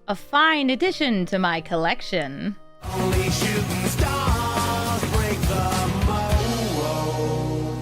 A fine addition to my collection. Only shooting stars break the mold.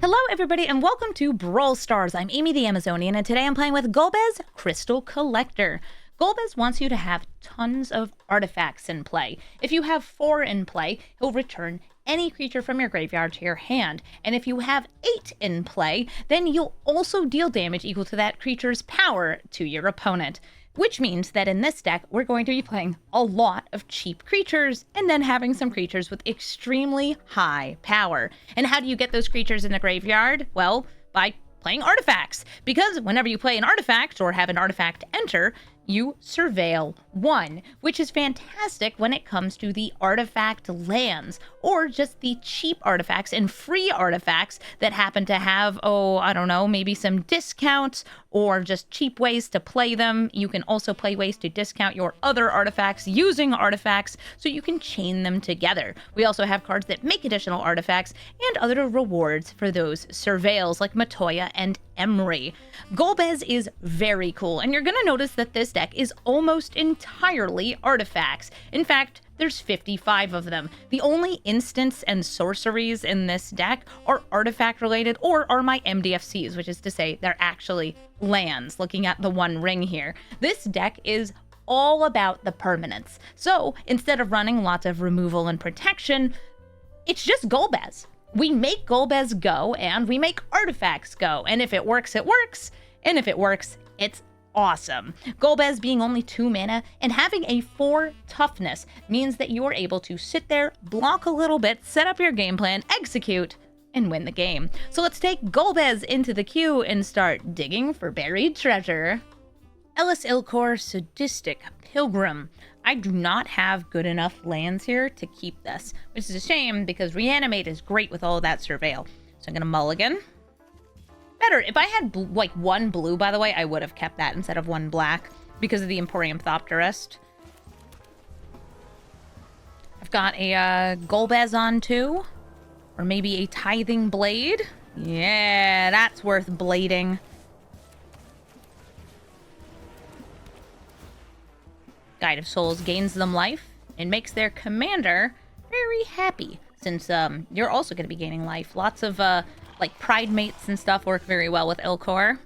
Hello everybody and welcome to Brawl Stars. I'm Amy the Amazonian and today I'm playing with Golbez, Crystal Collector. Golbez wants you to have tons of artifacts in play. If you have 4 in play, he'll return any creature from your graveyard to your hand. And if you have 8 in play, then you'll also deal damage equal to that creature's power to your opponent. Which means that in this deck, we're going to be playing a lot of cheap creatures and then having some creatures with extremely high power. And how do you get those creatures in the graveyard? Well, by playing artifacts. Because whenever you play an artifact or have an artifact enter, you surveil 1, which is fantastic when it comes to the artifact lands, or just the cheap artifacts and free artifacts that happen to have, I don't know, maybe some discounts or just cheap ways to play them. You can also play ways to discount your other artifacts using artifacts so you can chain them together. We also have cards that make additional artifacts and other rewards for those surveils like Matoya and Emery. Golbez is very cool, and you're going to notice that this deck is almost entirely artifacts. In fact, there's 55 of them. The only instants and sorceries in this deck are artifact related or are my MDFCs, which is to say they're actually lands, looking at the one ring here. This deck is all about the permanents. So instead of running lots of removal and protection, it's just Golbez. We make Golbez go, and we make artifacts go. And if it works, it works. And if it works, it's awesome. Golbez being only 2 mana and having a 4 toughness means that you are able to sit there, block a little bit, set up your game plan, execute, and win the game. So let's take Golbez into the queue and start digging for buried treasure. Ellis Ilcor, Sadistic Pilgrim. I do not have good enough lands here to keep this, which is a shame because Reanimate is great with all of that surveil. So I'm going to mulligan. Better. If I had like 1 blue, by the way, I would have kept that instead of 1 black because of the Emporium Thopterist. I've got a Golbez on too, or maybe a Tithing Blade. Yeah, that's worth blading. Guide of Souls gains them life and makes their commander very happy, since you're also going to be gaining life. Lots of like Pride Mates and stuff work very well with Ilcor.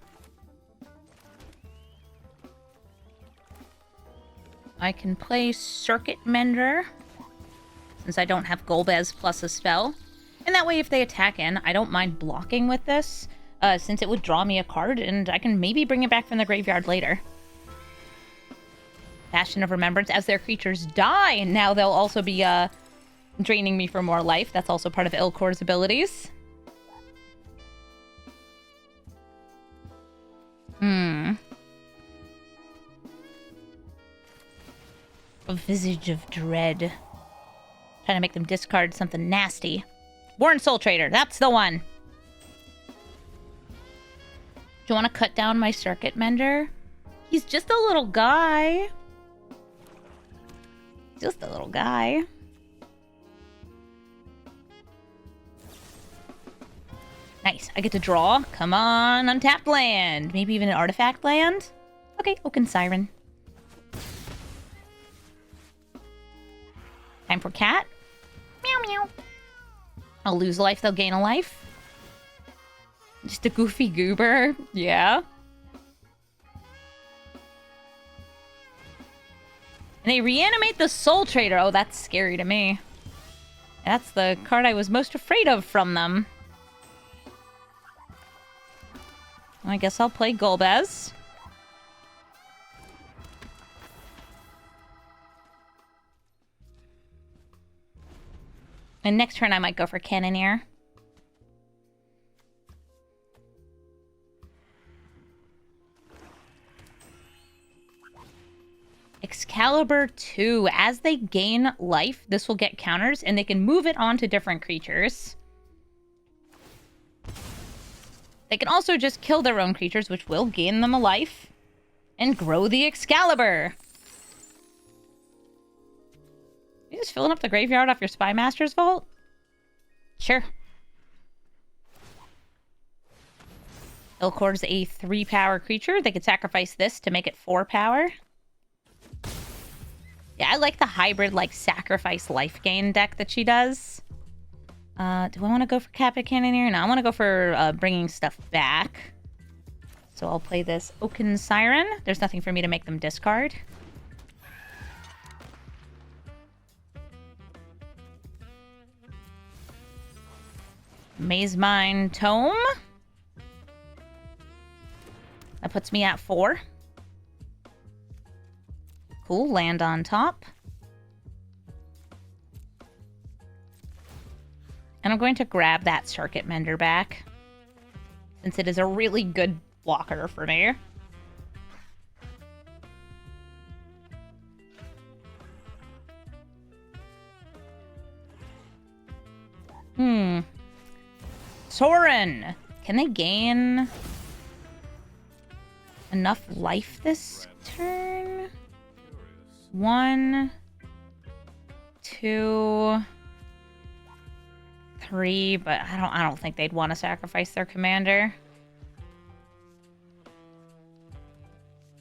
I can play Circuit Mender since I don't have Golbez plus a spell. And that way if they attack in, I don't mind blocking with this, since it would draw me a card and I can maybe bring it back from the graveyard later. Bastion of Remembrance, as their creatures die, and now they'll also be draining me for more life. That's also part of Ilcor's abilities. A Visage of Dread. Trying to make them discard something nasty. Born Soul Trader, that's the one. Do you want to cut down my Circuit Mender? He's just a little guy. Just a little guy. Nice. I get to draw. Come on, untapped land. Maybe even an artifact land? Okay, Oaken Siren. Time for cat. Meow meow. I'll lose a life, they'll gain a life. Just a goofy goober. Yeah. And they reanimate the Soul Trader. Oh, that's scary to me. That's the card I was most afraid of from them. I guess I'll play Golbez. And next turn I might go for Cannoneer. Excalibur 2. As they gain life, this will get counters, and they can move it on to different creatures. They can also just kill their own creatures, which will gain them a life, and grow the Excalibur. You just filling up the graveyard off your Spy Master's vault? Sure. Ilcor's a 3-power creature. They could sacrifice this to make it 4 power. Yeah, I like the hybrid, like, sacrifice life gain deck that she does. Do I want to go for Captain Cannoneer? No, I want to go for bringing stuff back. So I'll play this Oaken Siren. There's nothing for me to make them discard. Maze Mine Tome. That puts me at 4. Cool, land on top. And I'm going to grab that Circuit Mender back, since it is a really good blocker for me. Soren! Can they gain enough life this turn? 1, 2, 3, but I don't think they'd want to sacrifice their commander.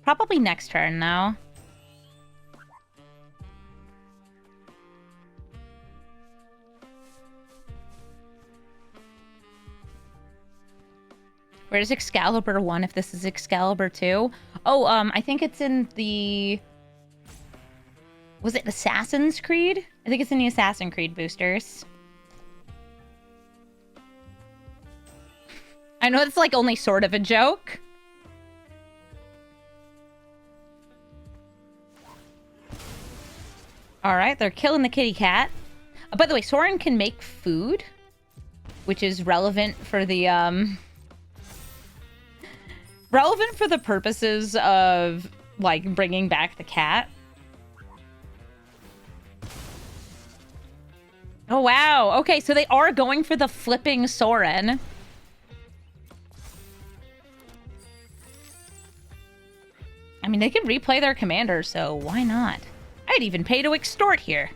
Probably next turn, though. Where's Excalibur 1 if this is Excalibur 2? Oh, I think it's in the... Was it Assassin's Creed? I think it's in the Assassin's Creed boosters. I know it's like only sort of a joke. Alright, they're killing the kitty cat. By the way, Soren can make food, which is relevant for the, relevant for the purposes of, like, bringing back the cat. Oh, wow. Okay, so they are going for the flipping Soren. I mean, they can replay their commander, so why not? I'd even pay to extort here.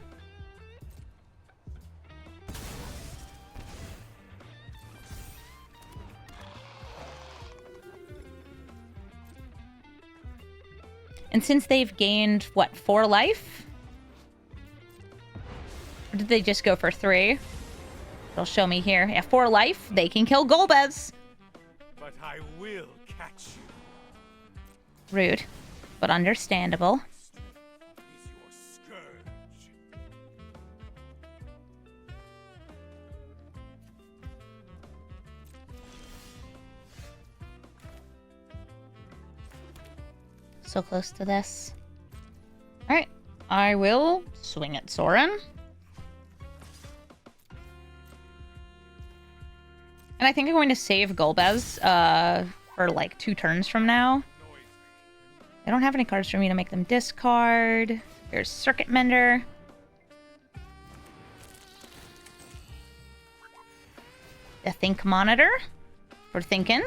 And since they've gained, what, 4 life? Or did they just go for 3? They'll show me here. Yeah, 4 life. They can kill Golbez. But I will catch you. Rude, but understandable. Is your scourge. So close to this. Alright, I will swing at Soren. And I think I'm going to save Golbez for like 2 turns from now. I don't have any cards for me to make them discard. There's Circuit Mender. The Think Monitor for thinking.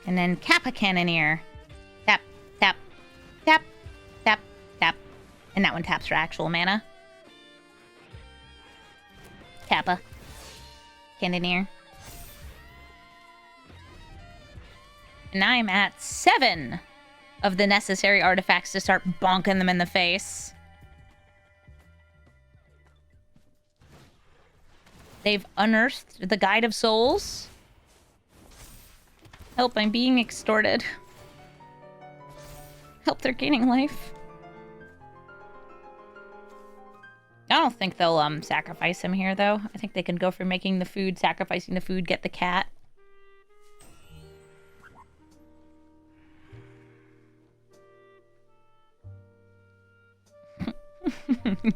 And then Kappa Cannoneer. Tap, tap, tap, tap, tap. And that one taps for actual mana. Kappa Cannoneer. And I'm at 7 of the necessary artifacts to start bonking them in the face. They've unearthed the Guide of Souls. Help, I'm being extorted. Help, they're gaining life. I don't think they'll sacrifice him here, though. I think they can go for making the food, sacrificing the food, get the cat.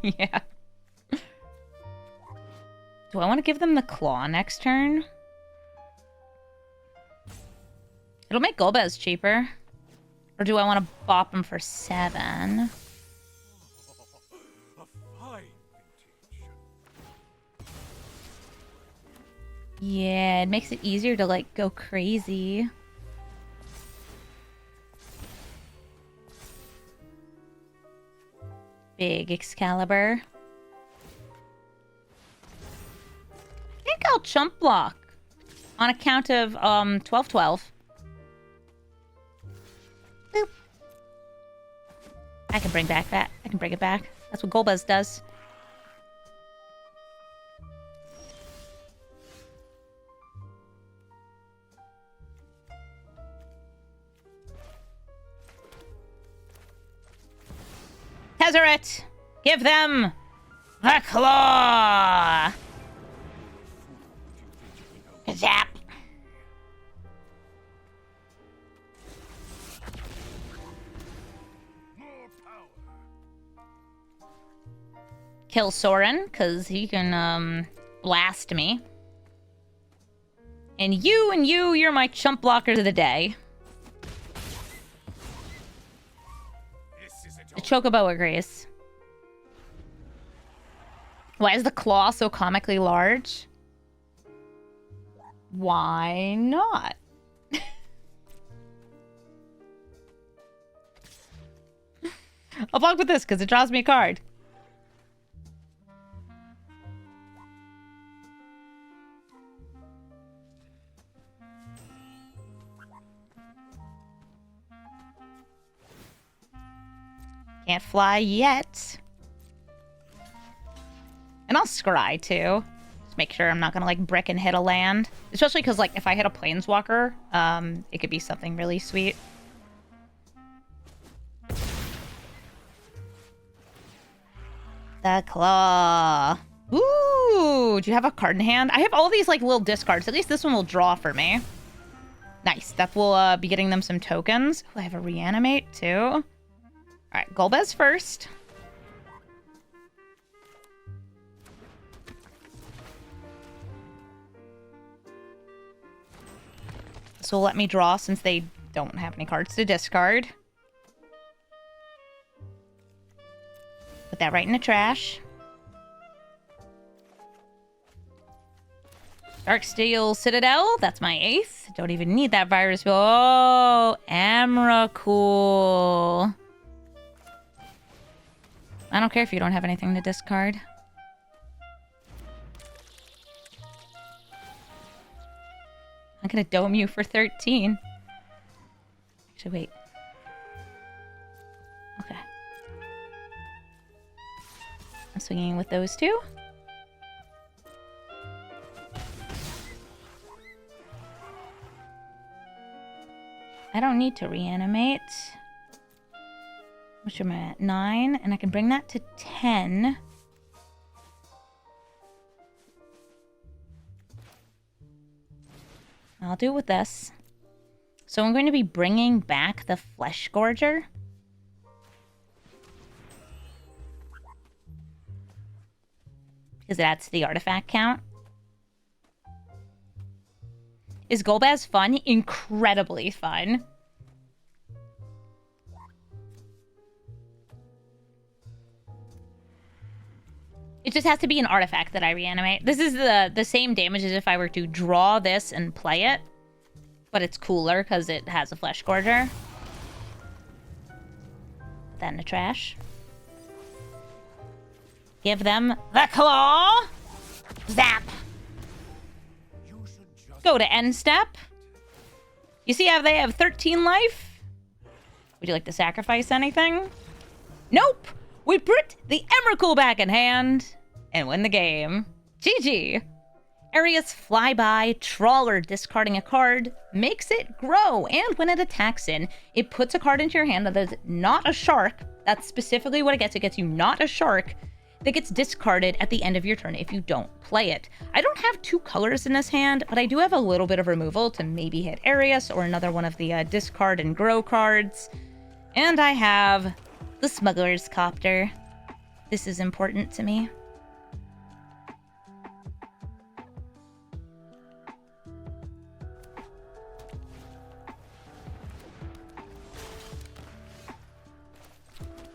Yeah. Do I want to give them the claw next turn? It'll make Golbez cheaper. Or do I want to bop him for 7? A fine vintage. Yeah, it makes it easier to, like, go crazy. Big Excalibur. I think I'll chump block on account of 12-12. Boop. I can bring back that. I can bring it back. That's what Golbez does. Tezzeret! Give them the claw! Zap! More power. Kill Soren, because he can, blast me. And you're my chump blockers of the day. The Chocobo agrees. Why is the claw so comically large? Why not? I'll block with this because it draws me a card. Can't fly yet. And I'll scry too. Just make sure I'm not gonna like brick and hit a land. Especially because like if I hit a planeswalker, it could be something really sweet. The claw. Ooh, do you have a card in hand? I have all these like little discards. At least this one will draw for me. Nice. That will be getting them some tokens. Ooh, I have a reanimate too. Alright, Golbez first. This will let me draw since they don't have any cards to discard. Put that right in the trash. Darksteel Citadel, that's my 8th. Don't even need that virus. Oh, Emrakul. I don't care if you don't have anything to discard. I'm gonna dome you for 13. Actually, wait. Okay. I'm swinging with those two. I don't need to reanimate. Which am I at? 9, and I can bring that to 10. I'll do it with this. So I'm going to be bringing back the Flesh Gorger. Because it adds to the artifact count. Is Golbez fun? Incredibly fun. It just has to be an artifact that I reanimate. This is the same damage as if I were to draw this and play it. But it's cooler because it has a Flesh Gorger. Put that in the trash. Give them the claw! Zap! Go to end step. You see how they have 13 life? Would you like to sacrifice anything? Nope! We put the Emrakul back in hand and win the game. GG. Area's flyby, trawler discarding a card, makes it grow, and when it attacks in, it puts a card into your hand that is not a shark. That's specifically what it gets. It gets you not a shark that gets discarded at the end of your turn if you don't play it. I don't have 2 colors in this hand, but I do have a little bit of removal to maybe hit Arius or another one of the discard and grow cards. And I have the Smuggler's Copter. This is important to me.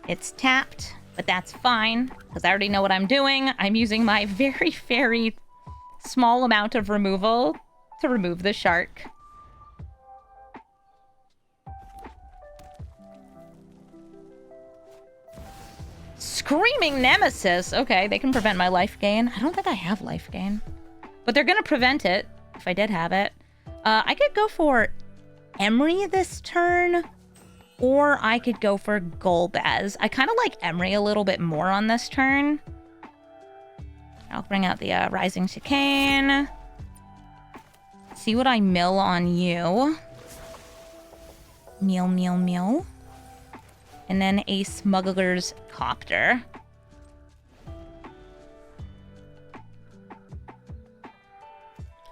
It's tapped, but that's fine, because I already know what I'm doing. I'm using my very, very small amount of removal to remove the shark. Screaming Nemesis! Okay, they can prevent my life gain. I don't think I have life gain. But they're going to prevent it, if I did have it. I could go for Emery this turn, or I could go for Golbez. I kind of like Emery a little bit more on this turn. I'll bring out the Rising Chicane. See what I mill on you. Meow, meow, meow. And then a Smuggler's Copter.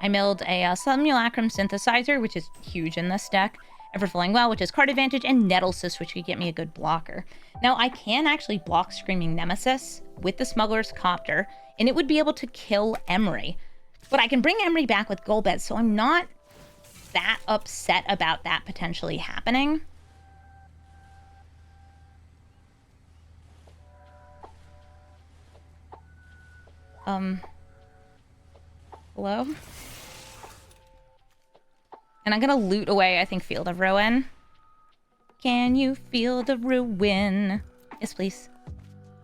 I milled a Simulacrum Synthesizer, which is huge in this deck. Everflowing Well, which is card advantage, and Nettlecyst, which could get me a good blocker. Now, I can actually block Screaming Nemesis with the Smuggler's Copter, and it would be able to kill Emery. But I can bring Emery back with Golbez, so I'm not that upset about that potentially happening. Hello? And I'm gonna loot away, I think, Field of Ruin. Can you feel the ruin? Yes, please.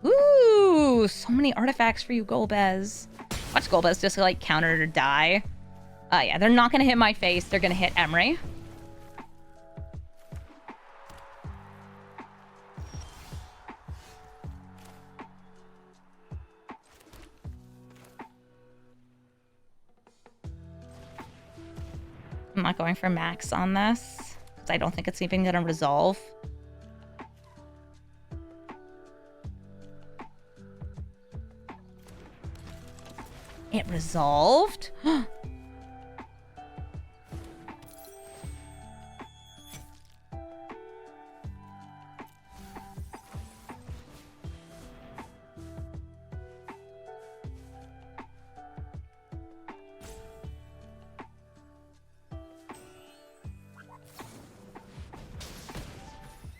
Ooh, so many artifacts for you, Golbez. Watch Golbez just, like, counter or die. Yeah, they're not gonna hit my face. They're gonna hit Emery. I'm not going for max on this, because I don't think it's even gonna resolve. It resolved?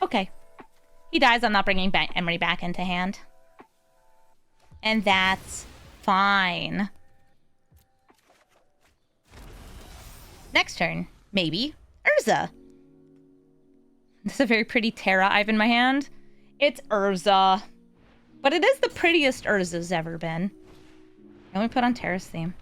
Okay. He dies. I'm not bringing Emery back into hand. And that's fine. Next turn. Maybe. Urza. This is a very pretty Terra I have in my hand. It's Urza. But it is the prettiest Urza's ever been. And we put on Terra's theme.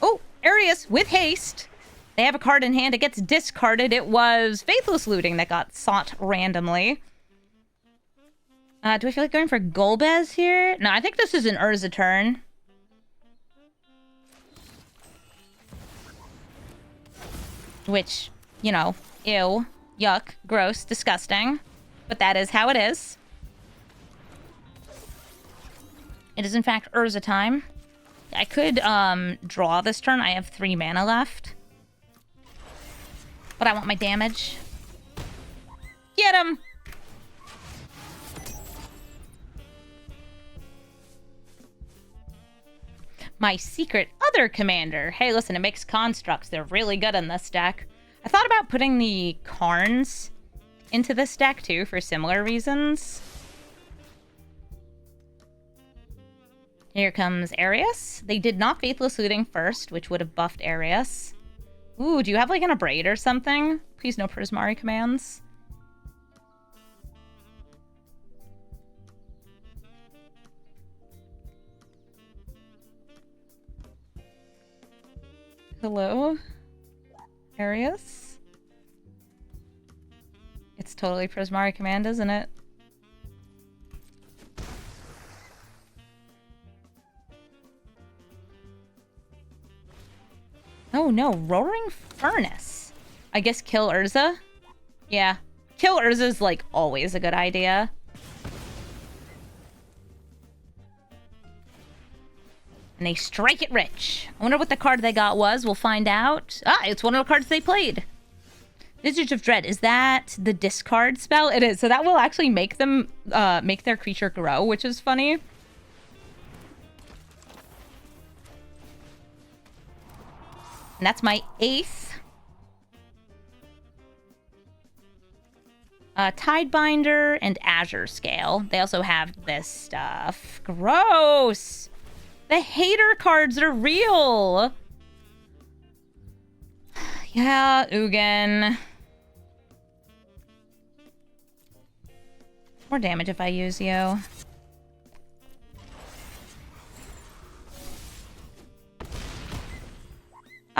Oh, Arius with haste. They have a card in hand. It gets discarded. It was Faithless Looting that got sought randomly. Do I feel like going for Golbez here? No, I think this is an Urza turn. Which, you know, ew, yuck, gross, disgusting. But that is how it is. It is, in fact, Urza time. I could draw this turn. I have 3 mana left. But I want my damage. Get him! My secret other commander. Hey, listen, it makes constructs. They're really good in this deck. I thought about putting the Karns into this deck, too, for similar reasons. Here comes Arius. They did not Faithless Looting first, which would have buffed Arius. Ooh, do you have, like, an Abrade or something? Please no Prismari commands. Hello? Arius? It's totally Prismari command, isn't it? Oh no, Roaring Furnace. I guess kill Urza? Yeah. Kill Urza's like always a good idea. And they strike it rich. I wonder what the card they got was. We'll find out. Ah, it's one of the cards they played. Visage of Dread. Is that the discard spell? It is. So that will actually make them, make their creature grow, which is funny. And that's my 8th. Tidebinder and Azure Scale. They also have this stuff. Gross! The hater cards are real! Yeah, Ugin. More damage if I use you.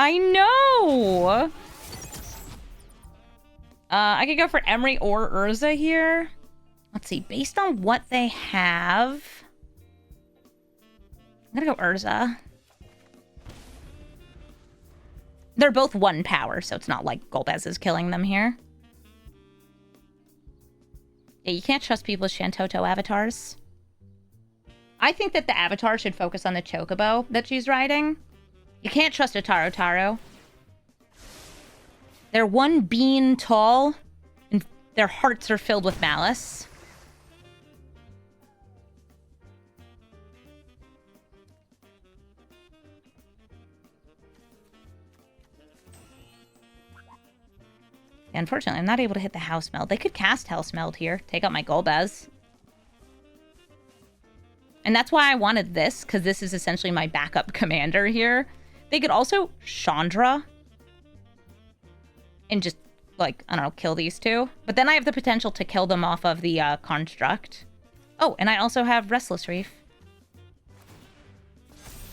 I know! I could go for Emery or Urza here. Let's see, based on what they have... I'm gonna go Urza. They're both 1 power, so it's not like Golbez is killing them here. Yeah, you can't trust people with Shantoto avatars. I think that the avatar should focus on the Chocobo that she's riding. You can't trust a Taro Taro. They're 1 bean tall, and their hearts are filled with malice. Unfortunately, I'm not able to hit the House Meld. They could cast House Meld here. Take out my Golbez. And that's why I wanted this, because this is essentially my backup commander here. They could also Chandra. And just, like, I don't know, kill these two. But then I have the potential to kill them off of the construct. Oh, and I also have Restless Reef.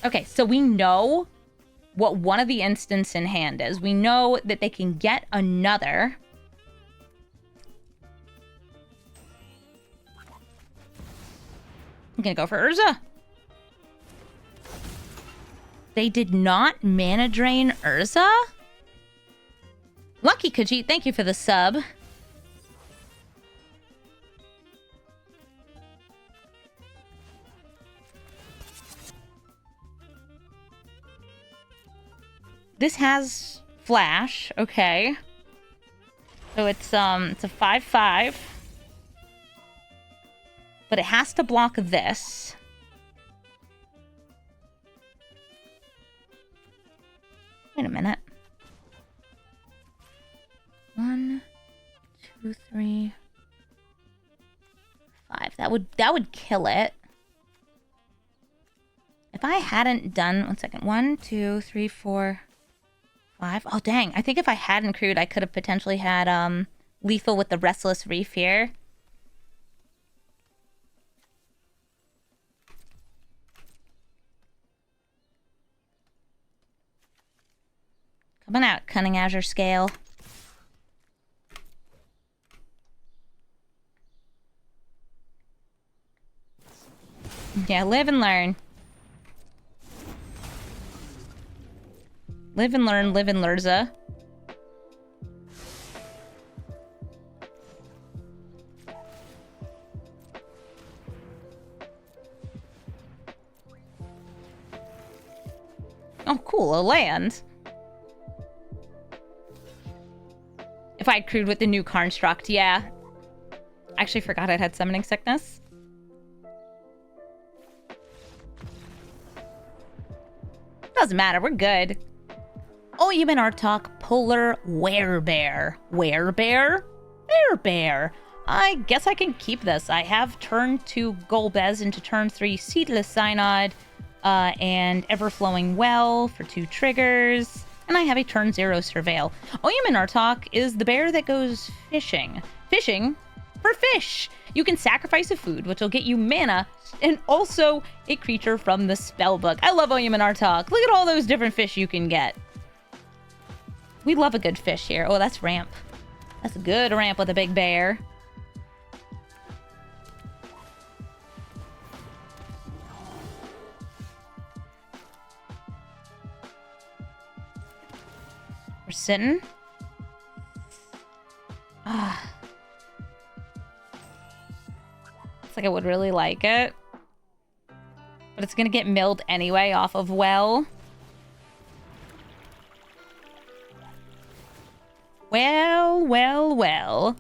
Okay, so we know what one of the instants in hand is. We know that they can get another. I'm gonna go for Urza. They did not mana drain Urza? Lucky Khajiit, thank you for the sub. This has flash, okay. So it's a 5/5. But it has to block this. Wait a minute. 1, 2, 3, 5. That would kill it. If I hadn't done 1 second. 1, 2, 3, 4, 5. Oh dang. I think if I hadn't crewed, I could have potentially had lethal with the Restless Reef here. Coming out, Cunning Azure Scale. Yeah, live and learn. Live and learn, live in Lurza. Oh, cool, a land. If I had crewed with the new construct, yeah. Actually forgot I'd had summoning sickness. Doesn't matter, we're good. Oh, you mean our talk Polar Werebear. Werebear? Werebear. I guess I can keep this. I have turn 2 Golbez into turn 3 Seedless Synod, and Everflowing Well for 2 triggers. And I have a turn 0 Surveil. Oyuman Artok is the bear that goes fishing. Fishing for fish! You can sacrifice a food, which will get you mana, and also a creature from the spellbook. I love Oyuman Artok. Look at all those different fish you can get. We love a good fish here. Oh, that's ramp. That's a good ramp with a big bear. We're sitting. Ah. It's like I would really like it. But it's gonna get milled anyway off of Well. Well, well, well.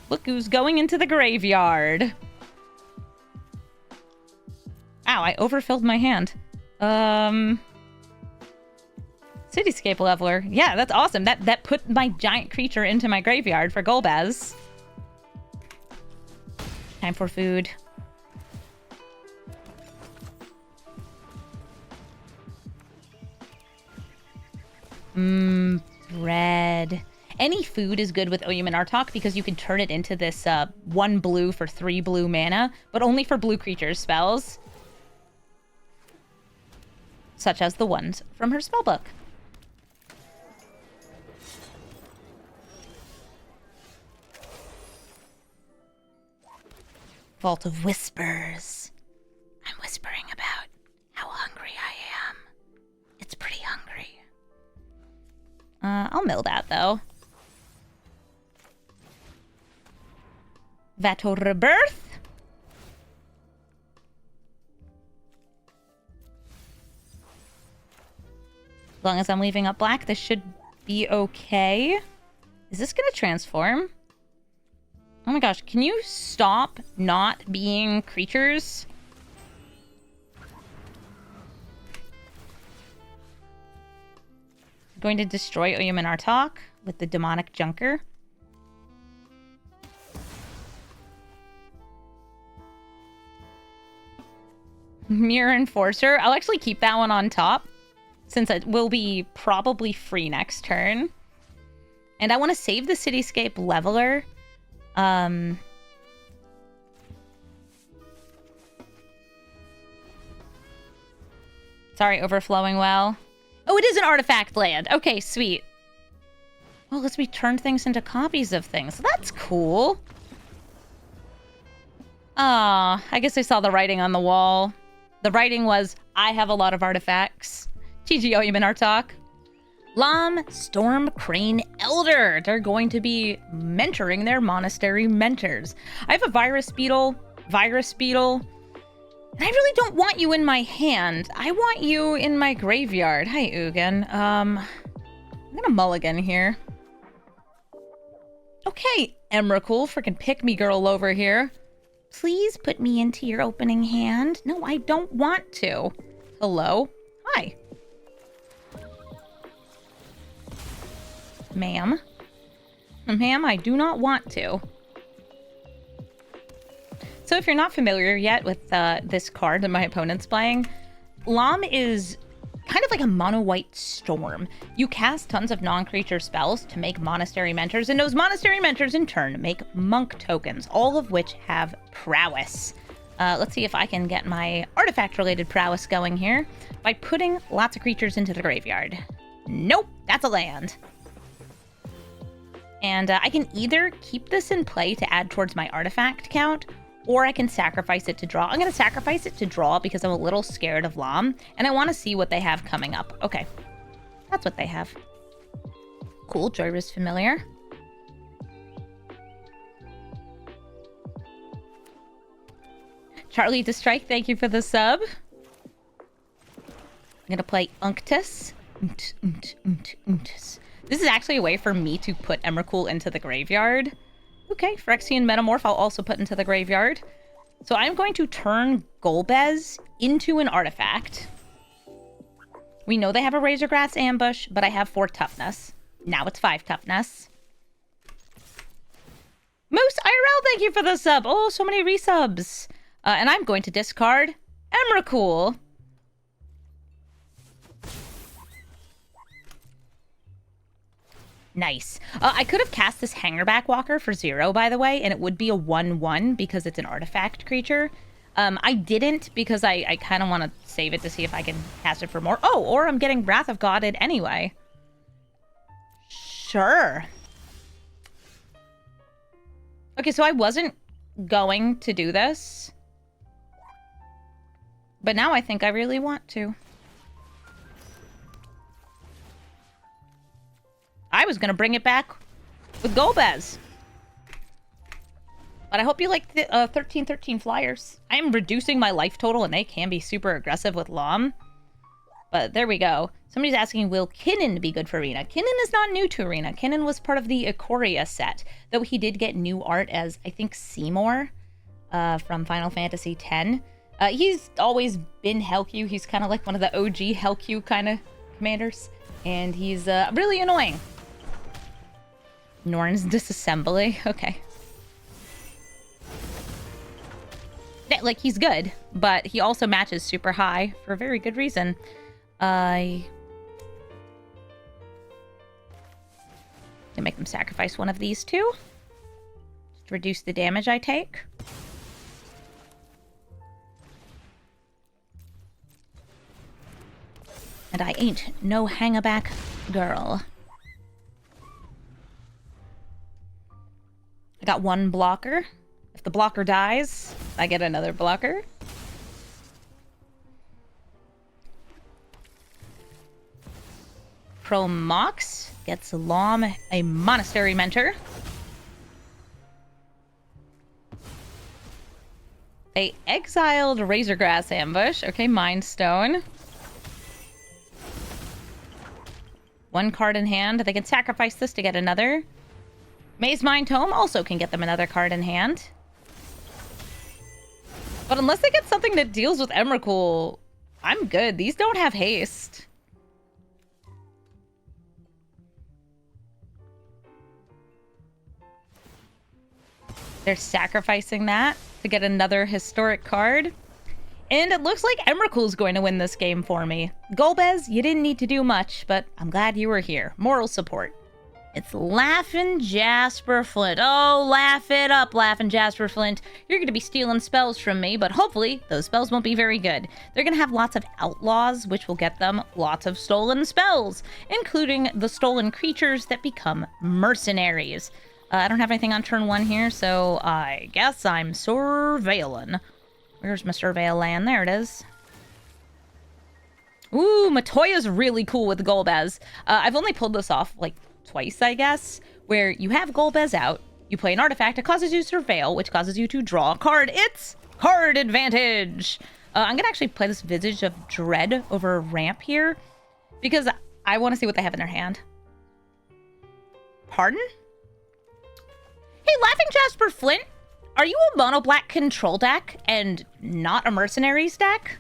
Look who's going into the graveyard. Ow, I overfilled my hand. Cityscape Leveler. Yeah, that's awesome. That put my giant creature into my graveyard for Golbez. Time for food. Bread. Any food is good with Oyuman Artok because you can turn it into this 1 blue for 3 blue mana, but only for blue creatures spells. Such as the ones from her spellbook. Vault of Whispers. I'm whispering about how hungry I am. It's pretty hungry. I'll mill that, though. Vato Rebirth. As long as I'm leaving up black, this should be okay. Is this gonna transform? Oh my gosh, can you stop not being creatures? Going to destroy Oyum and Artok with the demonic junker. Mirror Enforcer. I'll actually keep that one on top, since it will be probably free next turn. And I want to save the Cityscape Leveler. Sorry, Overflowing Well. Oh, it is an artifact land. Okay, sweet. Well, let's return things into copies of things. That's cool. Ah, I guess I saw the writing on the wall. The writing was, I have a lot of artifacts. GG Oyum and Artok. Lam, Storm, Crane, Elder. They're going to be mentoring their monastery mentors. I have a Virus Beetle. And I really don't want you in my hand. I want you in my graveyard. Hi, Ugin. I'm gonna mulligan here. Okay, Emrakul, freaking pick me girl over here. Please put me into your opening hand. No, I don't want to. Hello? Hi. Ma'am. Ma'am, I do not want to. So if you're not familiar yet with this card that my opponent's playing, Lam is kind of like a mono-white storm. You cast tons of non-creature spells to make monastery mentors, and those monastery mentors in turn make monk tokens, all of which have prowess. Let's see if I can get my artifact-related prowess going here by putting lots of creatures into the graveyard. Nope, that's a land. And I can either keep this in play to add towards my artifact count, or I can sacrifice it to draw. I'm going to sacrifice it to draw because I'm a little scared of Lam, and I want to see what they have coming up. Okay, that's what they have. Cool, Joyra's familiar. Charlie to Strike, thank you for the sub. I'm going to play Unctus. This is actually a way for me to put Emrakul into the graveyard. Okay, Phyrexian Metamorph I'll also put into the graveyard. So I'm going to turn Golbez into an artifact. We know they have a Razorgrass Ambush, but I have 4 toughness. Now it's 5 toughness. Moose IRL, thank you for the sub. Oh, so many resubs. And I'm going to discard Emrakul. Nice. I could have cast this Hangerback Walker for 0, by the way, and it would be a 1/1 because it's an artifact creature. I didn't because I kind of want to save it to see if I can cast it for more. Oh, or I'm getting Wrath of Godded anyway. Sure. Okay, so I wasn't going to do this, but now I think I really want to. I was going to bring it back with Golbez. But I hope you like the 13-13 flyers. I am reducing my life total, and they can be super aggressive with Lam. But there we go. Somebody's asking, will Kinnan be good for Arena? Kinnan is not new to Arena. Kinnan was part of the Ikoria set, though he did get new art as, I think, Seymour from Final Fantasy X. He's always been Hellq. He's kind of like one of the OG Hellq kind of commanders. And he's really annoying. Norn's disassembly. Okay. Yeah, like, he's good, but he also matches super high for a very good reason. I can make them sacrifice one of these two. Just reduce the damage I take. And I ain't no hang-a-back girl. I got one blocker. If the blocker dies, I get another blocker. Pro Mox gets Lom a Monastery Mentor. They exiled Razorgrass Ambush. Okay, Mind Stone. One card in hand. They can sacrifice this to get another. Maze Mind Tome also can get them another card in hand. But unless they get something that deals with Emrakul, I'm good. These don't have haste. They're sacrificing that to get another historic card. And it looks like Emrakul's going to win this game for me. Golbez, you didn't need to do much, but I'm glad you were here. Moral support. It's Laughin' Jasper Flint. Oh, laugh it up, Laughin' Jasper Flint. You're going to be stealing spells from me, but hopefully those spells won't be very good. They're going to have lots of outlaws, which will get them lots of stolen spells, including the stolen creatures that become mercenaries. I don't have anything on turn 1 here, so I guess I'm surveilling. Where's my surveil land? There it is. Ooh, Matoya's really cool with Golbez. I've only pulled this off, like, twice, I guess, where you have Golbez out, you play an artifact, it causes you to surveil, which causes you to draw a card. It's card advantage! I'm gonna actually play this Visage of Dread over a ramp here, because I want to see what they have in their hand. Pardon? Hey, Laughing Jasper Flint, are you a mono black control deck and not a mercenaries deck?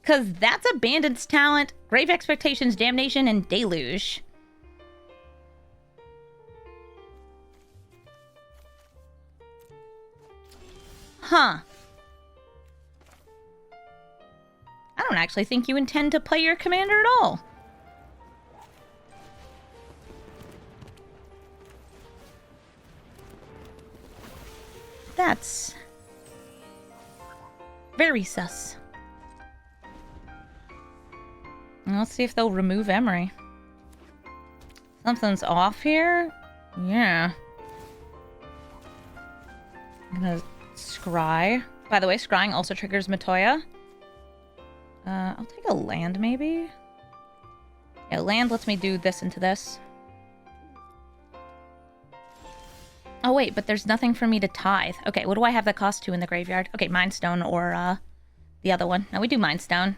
Because that's a Bandit's Talent, Grave Expectations, Damnation, and Deluge. Huh. I don't actually think you intend to play your commander at all. That's very sus. Let's see if they'll remove Emery. Something's off here? Yeah. I'm gonna scry. By the way, scrying also triggers Matoya. I'll take a land, maybe? Yeah, land lets me do this into this. Oh, wait, but there's nothing for me to tithe. Okay, what do I have that cost 2 in the graveyard? Okay, Mind Stone or, the other one. No, we do Mind Stone.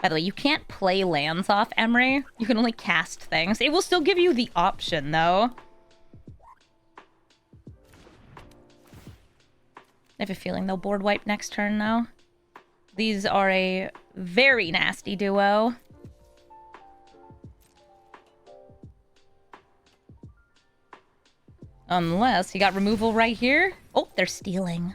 By the way, you can't play lands off Emery. You can only cast things. It will still give you the option, though. I have a feeling they'll board wipe next turn, though. These are a very nasty duo. Unless he got removal right here. Oh, they're stealing.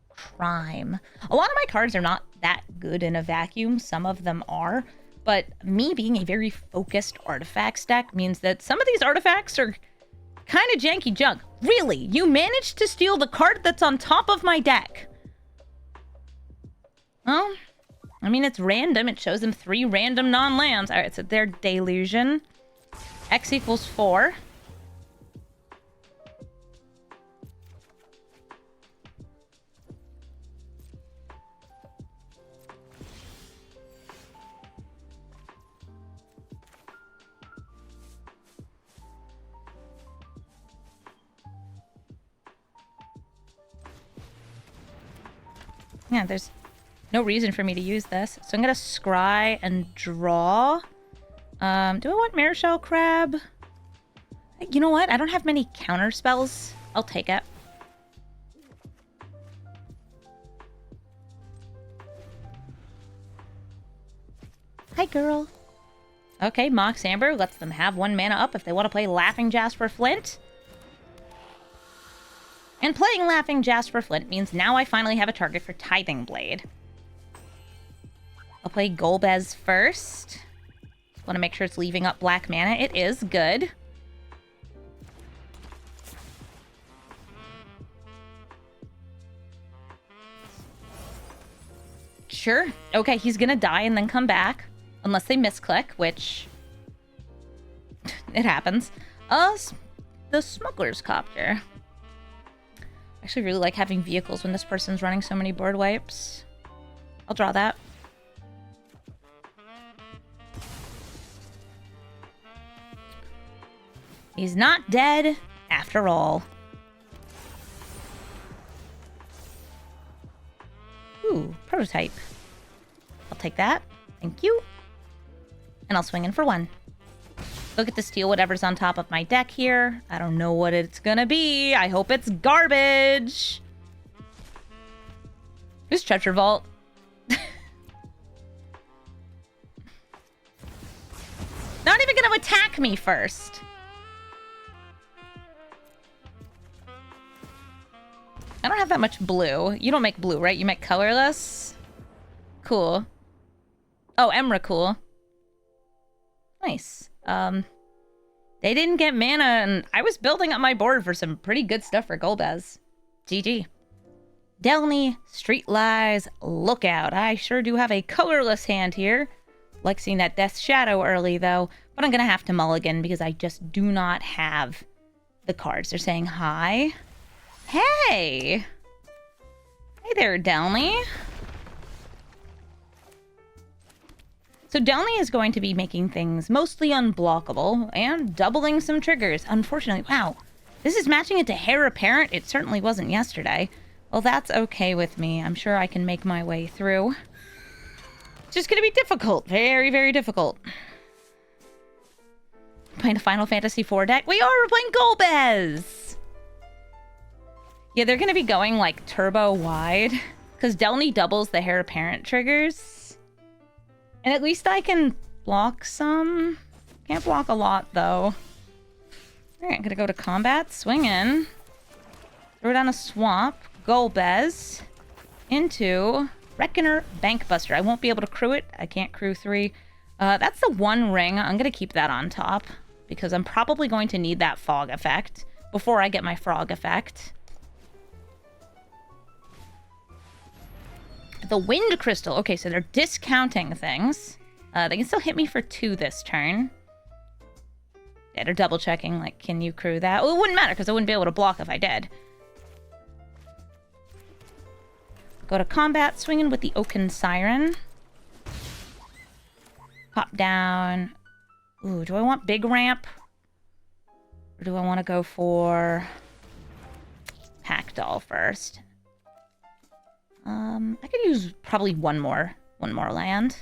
Crime. A lot of my cards are not that good in a vacuum. Some of them are. But me being a very focused artifacts deck means that some of these artifacts are kind of janky junk. Really? You managed to steal the card that's on top of my deck? Well, I mean, it's random. It shows them 3 random non-lands. All right, so they're Delusion. X equals 4. Yeah, there's no reason for me to use this. So I'm going to scry and draw. Do I want Mareshell Crab? You know what? I don't have many counter spells. I'll take it. Hi, girl. Okay, Mox Amber lets them have 1 mana up if they want to play Laughing Jasper Flint. And playing Laughing Jasper Flint means now I finally have a target for Tithing Blade. I'll play Golbez first. Want to make sure it's leaving up black mana. It is. Good. Sure. Okay, he's gonna die and then come back. Unless they misclick, which It happens. The smuggler's copter. I actually really like having vehicles when this person's running so many board wipes. I'll draw that. He's not dead after all. Ooh, prototype. I'll take that. Thank you. And I'll swing in for 1. Look at the steal whatever's on top of my deck here. I don't know what it's gonna be. I hope it's garbage. Who's Treasure Vault? Not even gonna attack me first. I don't have that much blue. You don't make blue, right? You make colorless? Cool. Oh, Emrakul. Nice. They didn't get mana, and I was building up my board for some pretty good stuff for Golbez. GG. Delny, Street Lies, Lookout. I sure do have a colorless hand here. Like seeing that Death Shadow early, though. But I'm gonna have to mulligan because I just do not have the cards. They're saying hi. Hey! Hey there, Delny. So Delny is going to be making things mostly unblockable and doubling some triggers. Unfortunately, wow. This is matching it to Heir Apparent. It certainly wasn't yesterday. Well, that's okay with me. I'm sure I can make my way through. It's just going to be difficult. Very, very difficult. Playing a Final Fantasy IV deck? We are! We're playing Golbez! Yeah, they're going to be going, like, turbo wide. Because Delny doubles the Heir Apparent triggers. And at least I can block some. Can't block a lot, though. Alright, I'm gonna go to combat. Swing in. Throw down a swamp. Golbez. Into Reckoner Bankbuster. I won't be able to crew it. I can't crew 3. That's the 1 ring. I'm gonna keep that on top. Because I'm probably going to need that fog effect before I get my frog effect. The Wind Crystal. Okay, so they're discounting things. They can still hit me for 2 this turn. Yeah, they're double checking, like, can you crew that? Well, it wouldn't matter, because I wouldn't be able to block if I did. Go to combat, swinging with the Oaken Siren. Pop down. Ooh, do I want big ramp? Or do I want to go for Packdoll first? I could use probably one more land.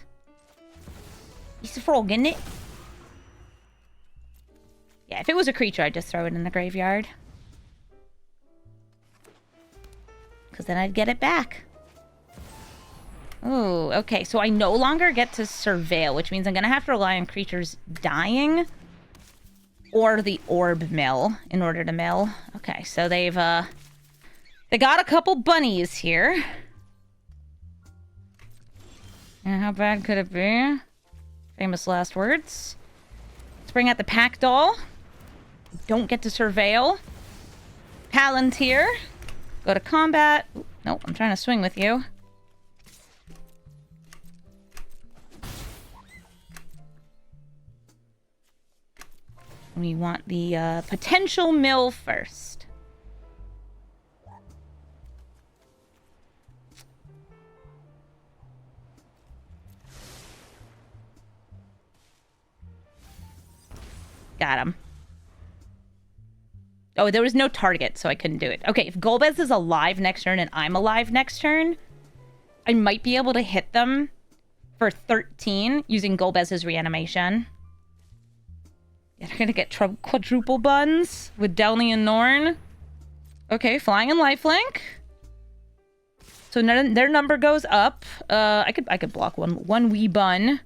He's a frog, isn't it? Yeah, if it was a creature, I'd just throw it in the graveyard. Because then I'd get it back. Oh, okay. So I no longer get to surveil, which means I'm going to have to rely on creatures dying or the orb mill in order to mill. Okay, so they got a couple bunnies here. And how bad could it be? Famous last words. Let's bring out the Packdoll. Don't get to surveil. Palantir. Go to combat. Ooh, nope, I'm trying to swing with you. We want the potential mill first. Got him. Oh, there was no target, so I couldn't do it. Okay, if Golbez is alive next turn and I'm alive next turn, I might be able to hit them for 13 using Golbez's reanimation. Yeah, they're gonna get quadruple buns with Delny and Norn. Okay, flying and lifelink. So their number goes up. I could block one wee bun.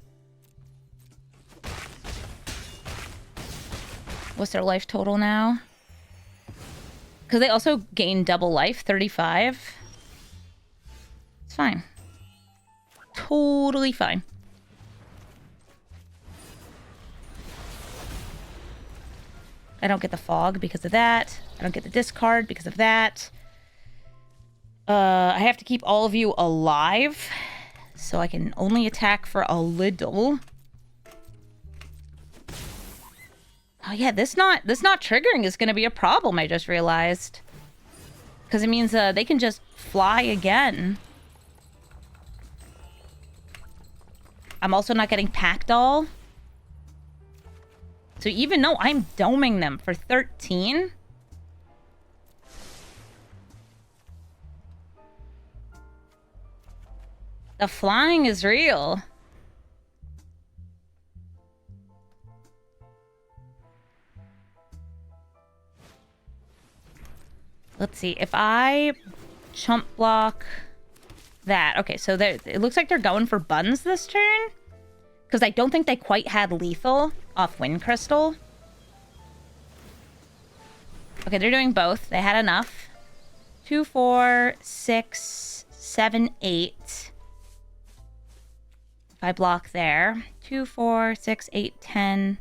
What's their life total now? Because they also gain double life, 35. It's fine. Totally fine. I don't get the fog because of that. I don't get the discard because of that. I have to keep all of you alive. So I can only attack for a little. Oh yeah, this not triggering is gonna be a problem, I just realized. Because it means they can just fly again. I'm also not getting packed all. So even though I'm doming them for 13... the flying is real. Let's see. If I chump block that. Okay, so it looks like they're going for buns this turn. Because I don't think they quite had lethal off Wind Crystal. Okay, they're doing both. They had enough. 2, 4, 6, 7, 8. If I block there. 2, 4, 6, 8, 10.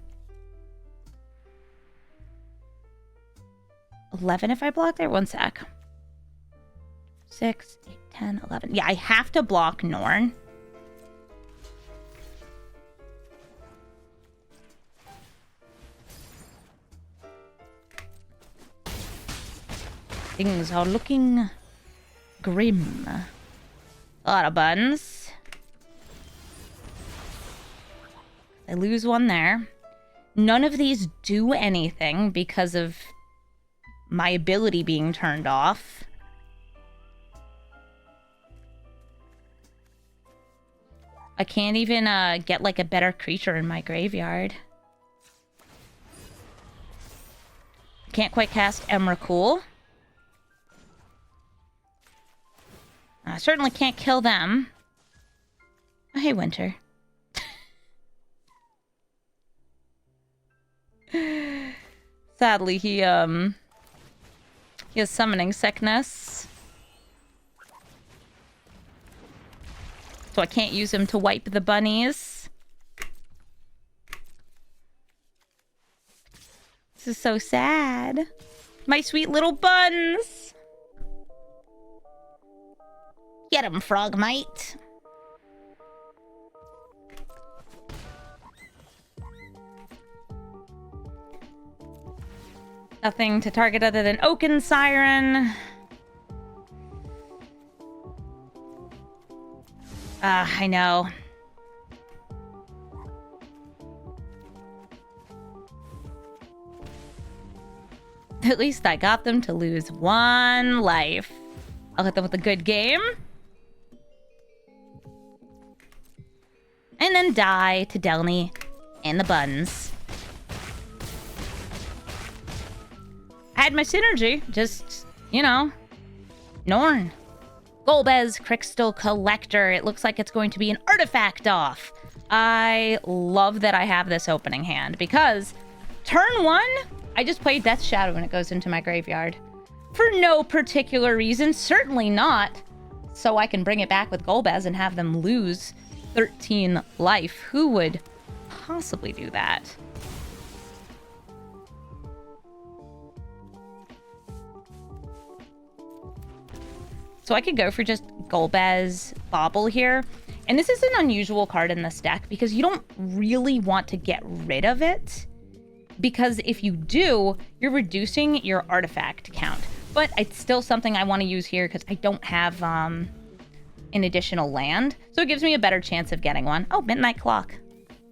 11 if I block there. 1 sec. 6, 8, 10, 11. Yeah, I have to block Norn. Things are looking grim. A lot of buns. I lose one there. None of these do anything because of my ability being turned off. I can't even get like a better creature in my graveyard. Can't quite cast Emrakul. I certainly can't kill them. Oh, hey, Winter. Sadly, he has summoning sickness. So I can't use him to wipe the bunnies. This is so sad. My sweet little buns. Get him, Frogmite. Nothing to target other than Oaken Siren. I know. At least I got them to lose 1 life. I'll hit them with a good game. And then die to Delny and the buns. I had my synergy, just, you know, Norn. Golbez Crystal Collector. It looks like it's going to be an artifact off. I love that I have this opening hand because turn 1, I just play Death Shadow when it goes into my graveyard. For no particular reason, certainly not. So I can bring it back with Golbez and have them lose 13 life. Who would possibly do that? So I could go for just Golbez Bobble here. And this is an unusual card in this deck because you don't really want to get rid of it. Because if you do, you're reducing your artifact count. But it's still something I want to use here because I don't have an additional land. So it gives me a better chance of getting one. Oh, Midnight Clock.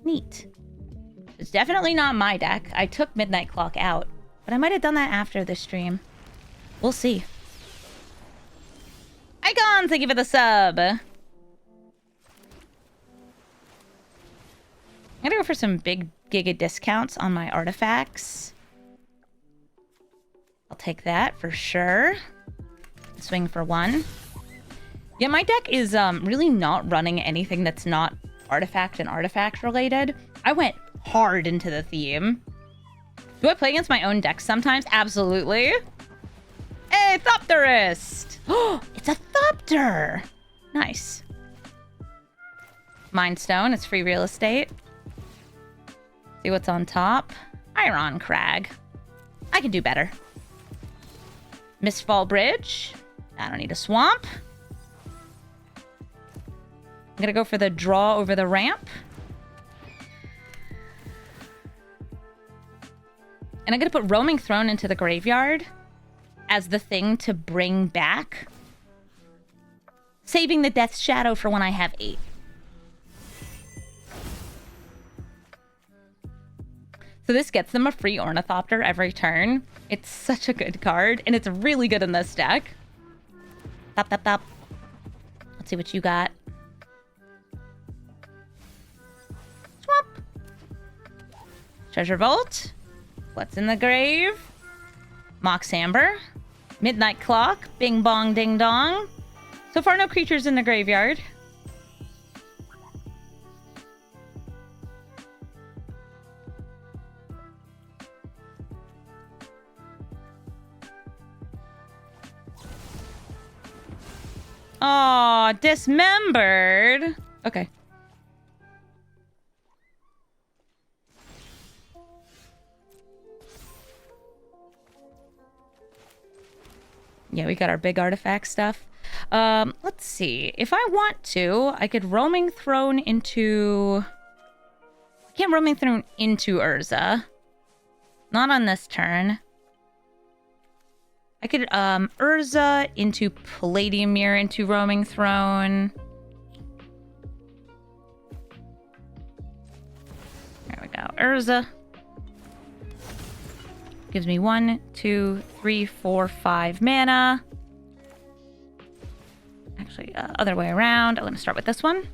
Neat. It's definitely not my deck. I took Midnight Clock out. But I might have done that after this stream. We'll see. Icon, thank you for the sub. I'm gonna go for some big giga discounts on my artifacts. I'll take that for sure. Swing for 1. Yeah, my deck is really not running anything that's not artifact and artifact related. I went hard into the theme. Do I play against my own deck sometimes? Absolutely. Hey, Thopterist! Oh, it's a Thopter! Nice. Mind Stone, it's free real estate. See what's on top. Iron Crag. I can do better. Mistfall Bridge. I don't need a swamp. I'm gonna go for the draw over the ramp. And I'm going to put Roaming Throne into the graveyard as the thing to bring back. Saving the Death Shadow for when I have 8. So this gets them a free Ornithopter every turn. It's such a good card, and it's really good in this deck. Tap, tap, tap. Let's see what you got. Swamp. Treasure Vault. What's in the grave? Mox Amber. Midnight Clock. Bing bong ding dong. So far, no creatures in the graveyard. Aw, dismembered. Okay. Yeah, we got our big artifact stuff. Let's see. If I want to, I could Roaming Throne into... I can't Roaming Throne into Urza. Not on this turn. I could Urza into Palladium Mirror into Roaming Throne. There we go. Urza. Gives me 1, 2, 3, 4, 5 mana. Actually, other way around. I'm going to start with this one.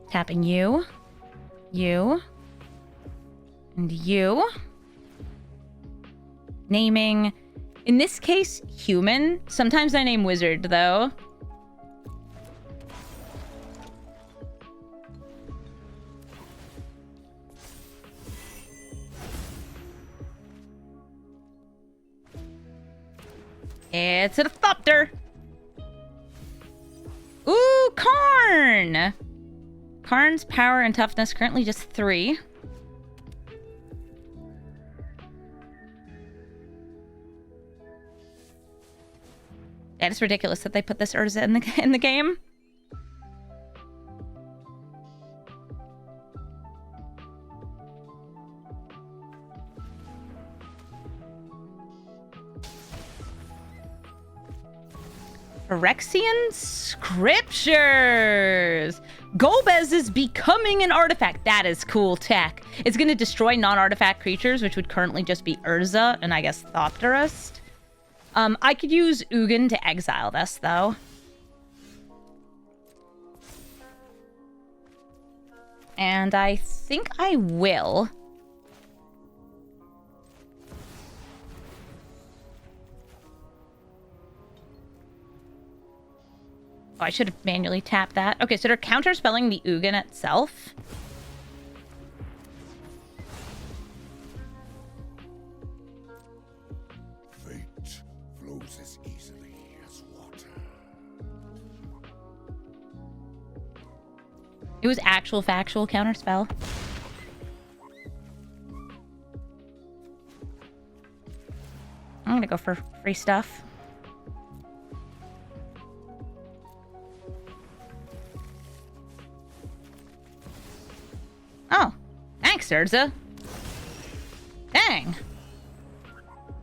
Tapping you. You. And you. Naming, in this case, human. Sometimes I name wizard, though. It's a Thopter. Ooh, Karn! Karn's power and toughness currently just 3. Yeah, it's ridiculous that they put this Urza in the game. Phyrexian Scriptures! Golbez is becoming an artifact. That is cool tech. It's going to destroy non-artifact creatures, which would currently just be Urza and I guess Thopterist. I could use Ugin to exile this, though. And I think I will. Oh, I should have manually tapped that. Okay, so they're counterspelling the Ugin itself. Fate flows as easily as water. It was actual factual counterspell. I'm gonna go for free stuff. Oh, thanks, Urza. Dang.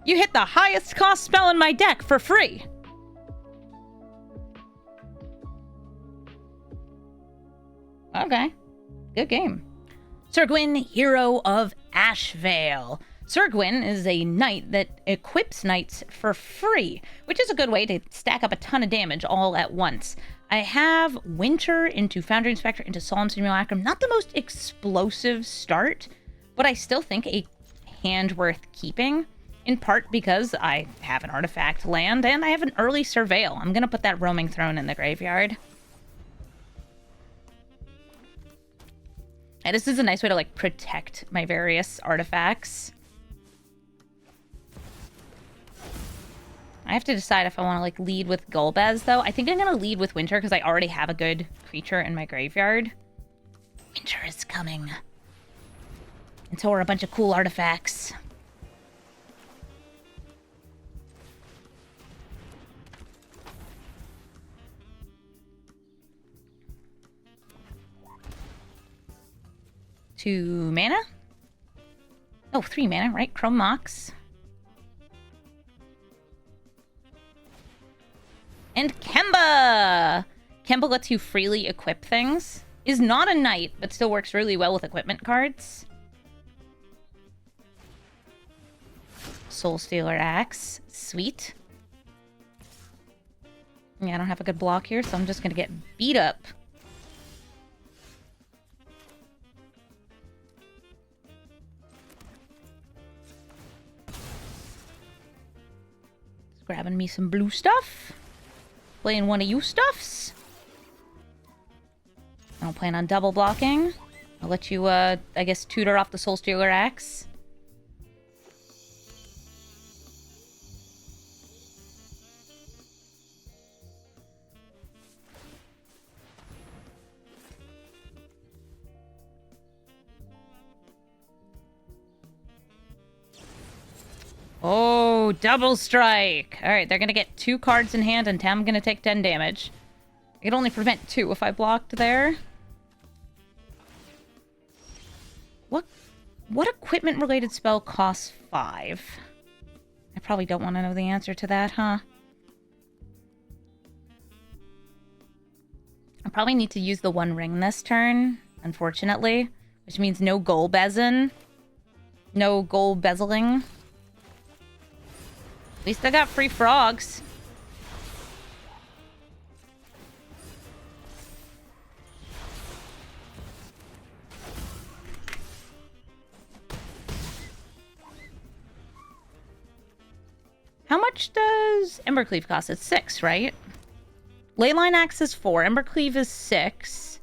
You hit the highest cost spell in my deck for free. Okay. Good game. Sir Gwyn, Hero of Ashvale. Sir Gwyn is a knight that equips knights for free, which is a good way to stack up a ton of damage all at once. I have Winter into Foundry Inspector into Solemn Simulacrum. Not the most explosive start, but I still think a hand worth keeping, in part because I have an artifact land and I have an early Surveil. I'm going to put that Roaming Throne in the graveyard. And this is a nice way to, like, protect my various artifacts. I have to decide if I want to, like, lead with Golbez, though. I think I'm going to lead with Winter because I already have a good creature in my graveyard. Winter is coming. And so are a bunch of cool artifacts. 2 mana. Oh, 3 mana, right? Chrome Mox. And Kemba! Kemba lets you freely equip things. Is not a knight, but still works really well with equipment cards. Soul Stealer Axe. Sweet. Yeah, I don't have a good block here, so I'm just gonna get beat up. Just grabbing me some blue stuff. Playing one of you stuffs. I don't plan on double blocking. I'll let you, I guess, tutor off the Soul Stealer Axe. Oh, double strike. All right, they're going to get 2 cards in hand, and I'm going to take 10 damage. I could only prevent 2 if I blocked there. What equipment-related spell costs 5? I probably don't want to know the answer to that, huh? I probably need to use the One Ring this turn, unfortunately. Which means no Golbezing. No Golbezeling. At least I got free frogs. How much does Embercleave cost? It's 6, right? Leyline Axe is 4. Embercleave is 6.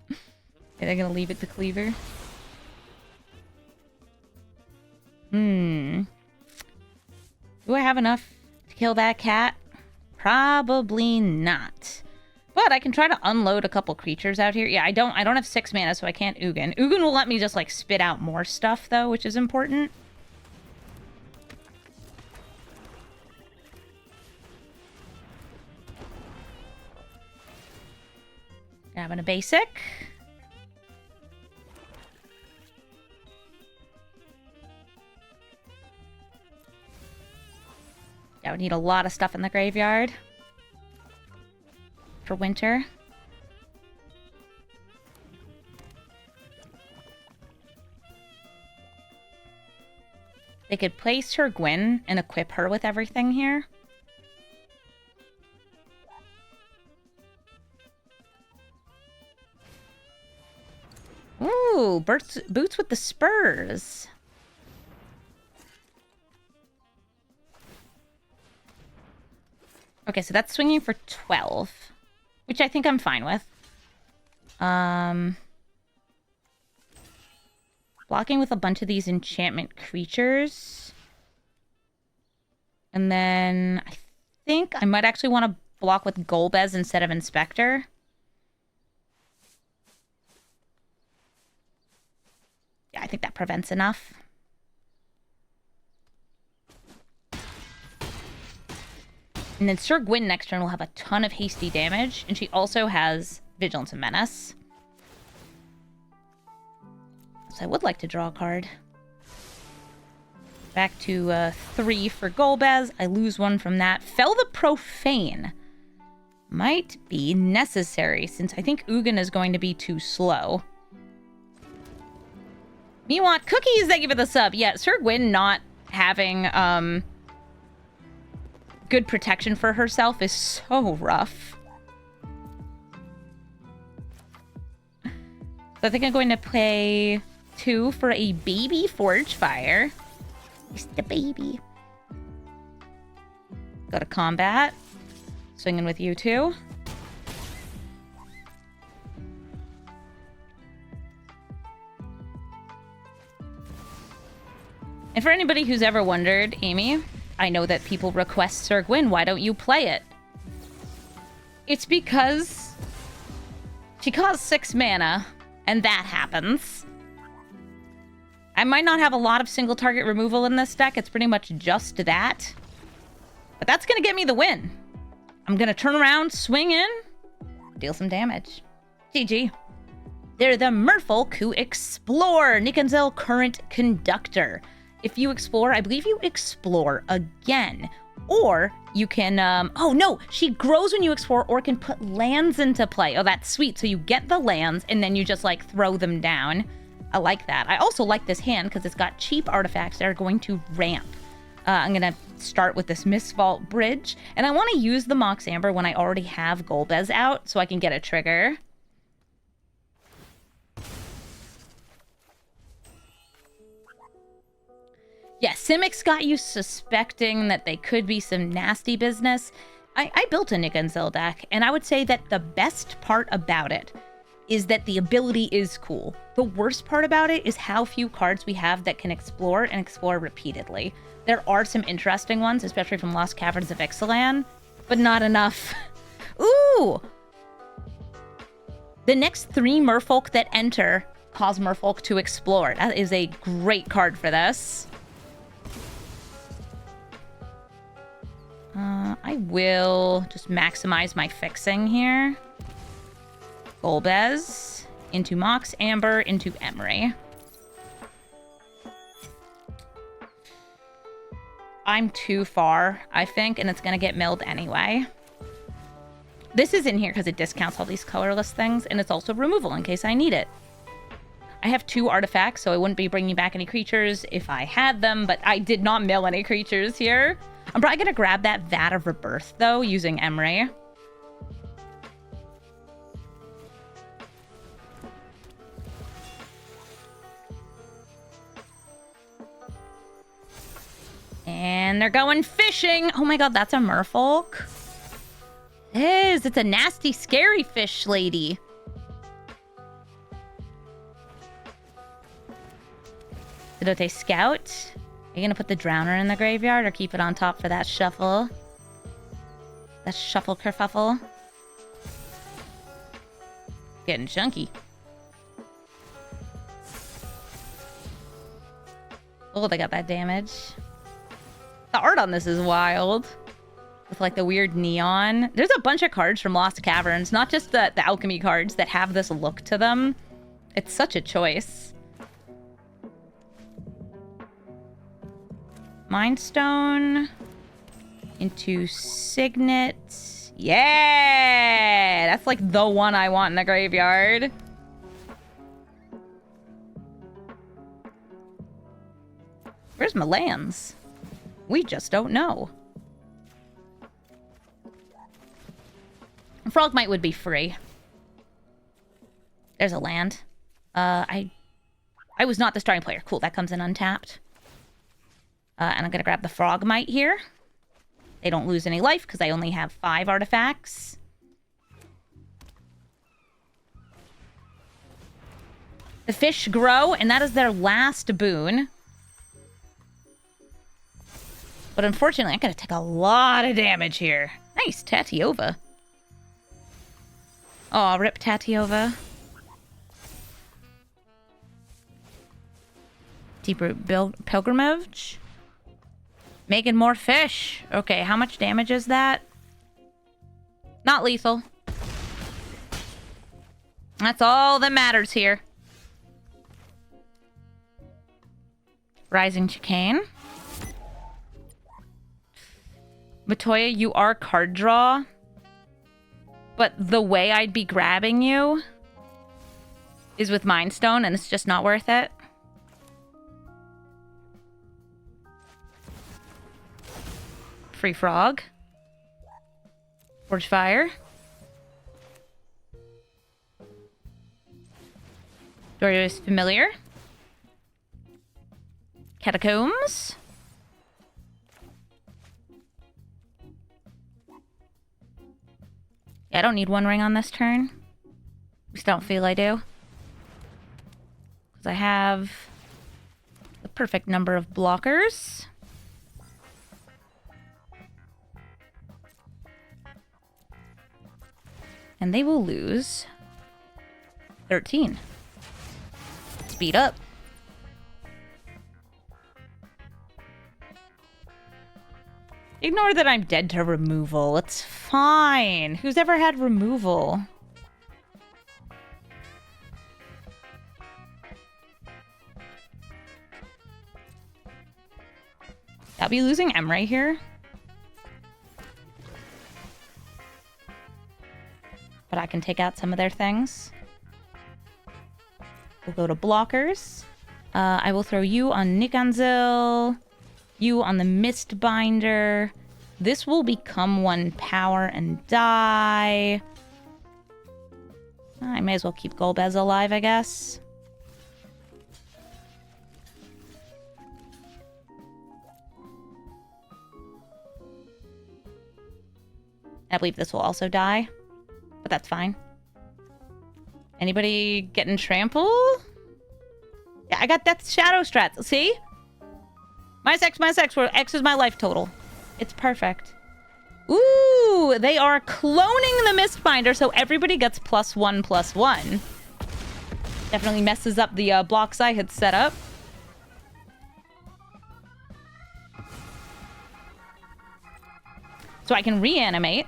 Are they gonna leave it to Cleaver? Do I have enough to kill that cat? Probably not. But I can try to unload a couple creatures out here. Yeah, I don't have 6 mana, so I can't Ugin. Ugin will let me just, like, spit out more stuff, though, which is important. Grabbing a basic. I would need a lot of stuff in the graveyard for winter. They could place her Gwyn and equip her with everything here. Ooh, boots with the spurs. Okay, so that's swinging for 12, which I think I'm fine with. Blocking with a bunch of these enchantment creatures. And then I think I might actually want to block with Golbez instead of Inspector. Yeah, I think that prevents enough. And then Sir Gwyn next turn will have a ton of hasty damage, and she also has Vigilance and Menace. So I would like to draw a card. Back to 3 for Golbez. I lose 1 from that. Fell the Profane. Might be necessary, since I think Ugin is going to be too slow. Me want cookies, thank you for the sub. Yeah, Sir Gwyn not having good protection for herself is so rough. So I think I'm going to play 2 for a baby Forge Fire. It's the baby. Go to combat. Swinging with you two. And for anybody who's ever wondered, Amy, I know that people request Sir Gwyn, why don't you play it? It's because she costs 6 mana, and that happens. I might not have a lot of single target removal in this deck. It's pretty much just that. But that's going to get me the win. I'm going to turn around, swing in, deal some damage. GG. They're the Merfolk who explore. Nikanzel, current conductor. If you explore, I believe you explore again. Or you can, oh no, she grows when you explore or can put lands into play. Oh, that's sweet. So you get the lands and then you just like throw them down. I like that. I also like this hand because it's got cheap artifacts that are going to ramp. I'm going to start with this Misvault Bridge. And I want to use the Mox Amber when I already have Golbez out so I can get a trigger. Yeah, Simic got you suspecting that they could be some nasty business. I built a Nikanzel deck, and I would say that the best part about it is that the ability is cool. The worst part about it is how few cards we have that can explore and explore repeatedly. There are some interesting ones, especially from Lost Caverns of Ixalan, but not enough. Ooh! The next 3 Merfolk that enter cause Merfolk to explore. That is a great card for this. I will just maximize my fixing here. Golbez into Mox Amber into Emery. I'm too far, I think, and it's going to get milled anyway. This is in here because it discounts all these colorless things, and it's also removal in case I need it. I have 2 artifacts, so I wouldn't be bringing back any creatures if I had them, but I did not mill any creatures here. I'm probably going to grab that Vat of Rebirth, though, using Emery. And they're going fishing. Oh my god, that's a Merfolk. It is. It's a nasty, scary fish lady. Sidote Scout. Are you going to put the Drowner in the graveyard or keep it on top for that shuffle? That shuffle kerfuffle. Getting chunky. Oh, they got that damage. The art on this is wild. With like the weird neon. There's a bunch of cards from Lost Caverns, not just the alchemy cards that have this look to them. It's such a choice. Mind Stone into Signet. Yeah! That's like the one I want in the graveyard. Where's my lands? We just don't know. Frogmite would be free. There's a land. I was not the starting player. Cool, that comes in untapped. And I'm going to grab the Frogmite here. They don't lose any life because I only have 5 artifacts. The fish grow, and that is their last boon. But unfortunately, I'm going to take a lot of damage here. Nice, Tatiova. Oh, rip Tatiova. Deeper Pilgrimage. Making more fish. Okay, how much damage is that? Not lethal. That's all that matters here. Rising Chicane. Matoya, you are card draw. But the way I'd be grabbing you is with Mind Stone, and it's just not worth it. Free Frog. Forge Fire. Doria's Familiar. Catacombs. Yeah, I don't need 1 ring on this turn. Just don't feel I do. Because I have the perfect number of blockers. And they will lose 13. Speed up. Ignore that I'm dead to removal. It's fine. Who's ever had removal? I'll be losing M right here. But I can take out some of their things. We'll go to blockers. I will throw you on Nikanzil. You on the Mistbinder. This will become 1 power and die. I may as well keep Golbez alive, I guess. I believe this will also die, but that's fine. Anybody getting trample? Yeah, I got Death Shadow strats. See? -X, where X is my life total. It's perfect. Ooh, they are cloning the Mistbinder, so everybody gets +1/+1. Definitely messes up the blocks I had set up. So I can reanimate.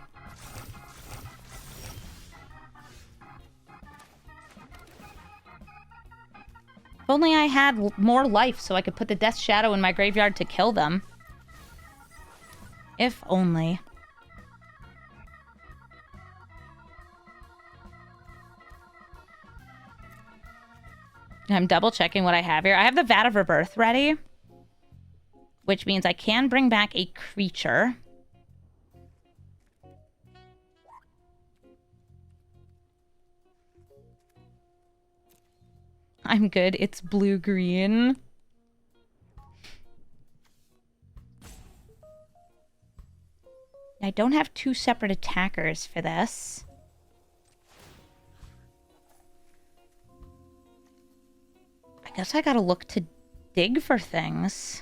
If only I had more life so I could put the Death Shadow in my graveyard to kill them. If only. I'm double checking what I have here. I have the Vat of Rebirth ready, which means I can bring back a creature. I'm good. It's blue-green. I don't have 2 separate attackers for this. I guess I gotta look to dig for things.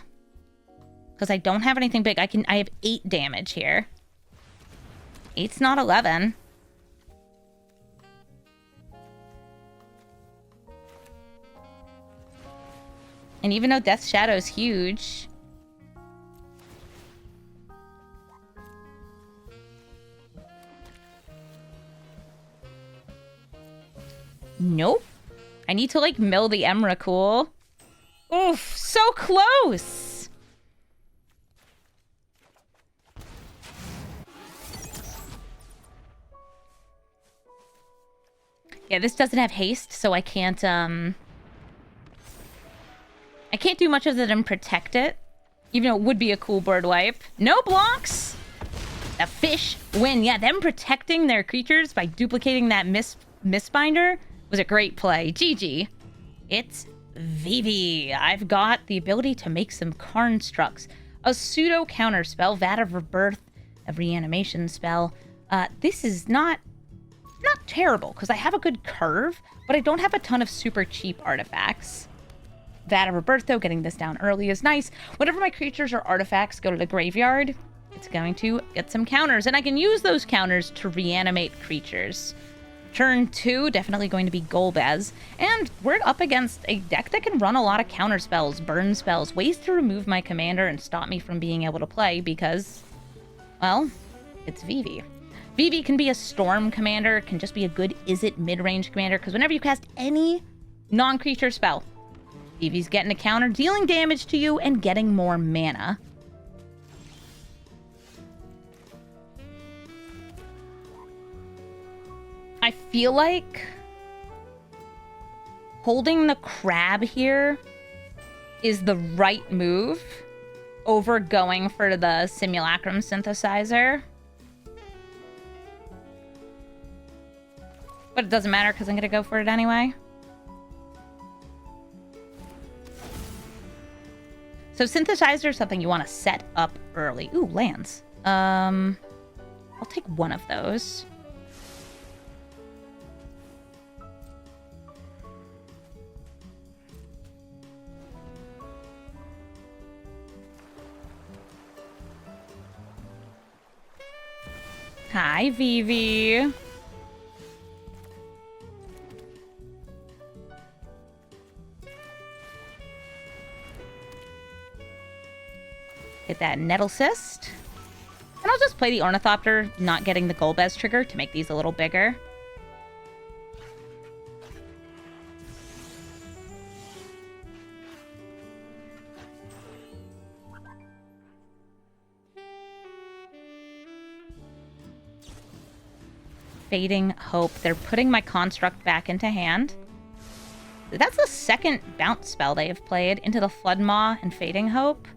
Because I don't have anything big. I have 8 damage here. 8's not 11. And even though Death Shadow's huge... Nope. I need to, like, mill the Emrakul. Oof, so close! Yeah, this doesn't have haste, so I can't do much other than protect it. Even though it would be a cool bird wipe. No blocks! The fish win. Yeah, them protecting their creatures by duplicating that Mistbinder was a great play. GG. It's Vivi. I've got the ability to make some constructs. A pseudo counter spell, Vat of Rebirth, a reanimation spell. This is not terrible, because I have a good curve, but I don't have a ton of super cheap artifacts. Vat of Rebirth, though, getting this down early is nice. Whenever my creatures or artifacts go to the graveyard, it's going to get some counters, and I can use those counters to reanimate creatures. Turn 2, definitely going to be Golbez. And we're up against a deck that can run a lot of counter spells, burn spells, ways to remove my commander and stop me from being able to play because, well, it's Vivi. Vivi can be a storm commander, can just be a good is-it mid-range commander, because whenever you cast any non-creature spell, Vivi's getting a counter, dealing damage to you, and getting more mana. I feel like holding the crab here is the right move over going for the Simulacrum Synthesizer. But it doesn't matter because I'm going to go for it anyway. So Synthesizer is something you want to set up early. Ooh, lands. I'll take one of those. Hi, Vivi. Get that Nettle Cyst. I'll just play the Ornithopter, not getting the Golbez trigger to make these a little bigger. Fading Hope. They're putting my Construct back into hand. That's the second bounce spell they have played into the Flood Maw and Fading Hope.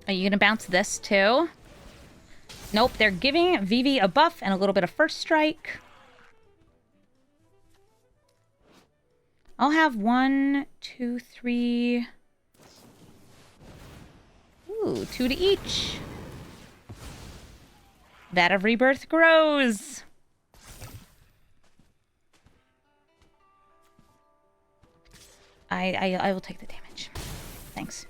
Are you going to bounce this too? Nope, they're giving Vivi a buff and a little bit of First Strike. I'll have 1, 2, 3... Ooh, 2 to each. Vat of Rebirth grows. I will take the damage. Thanks.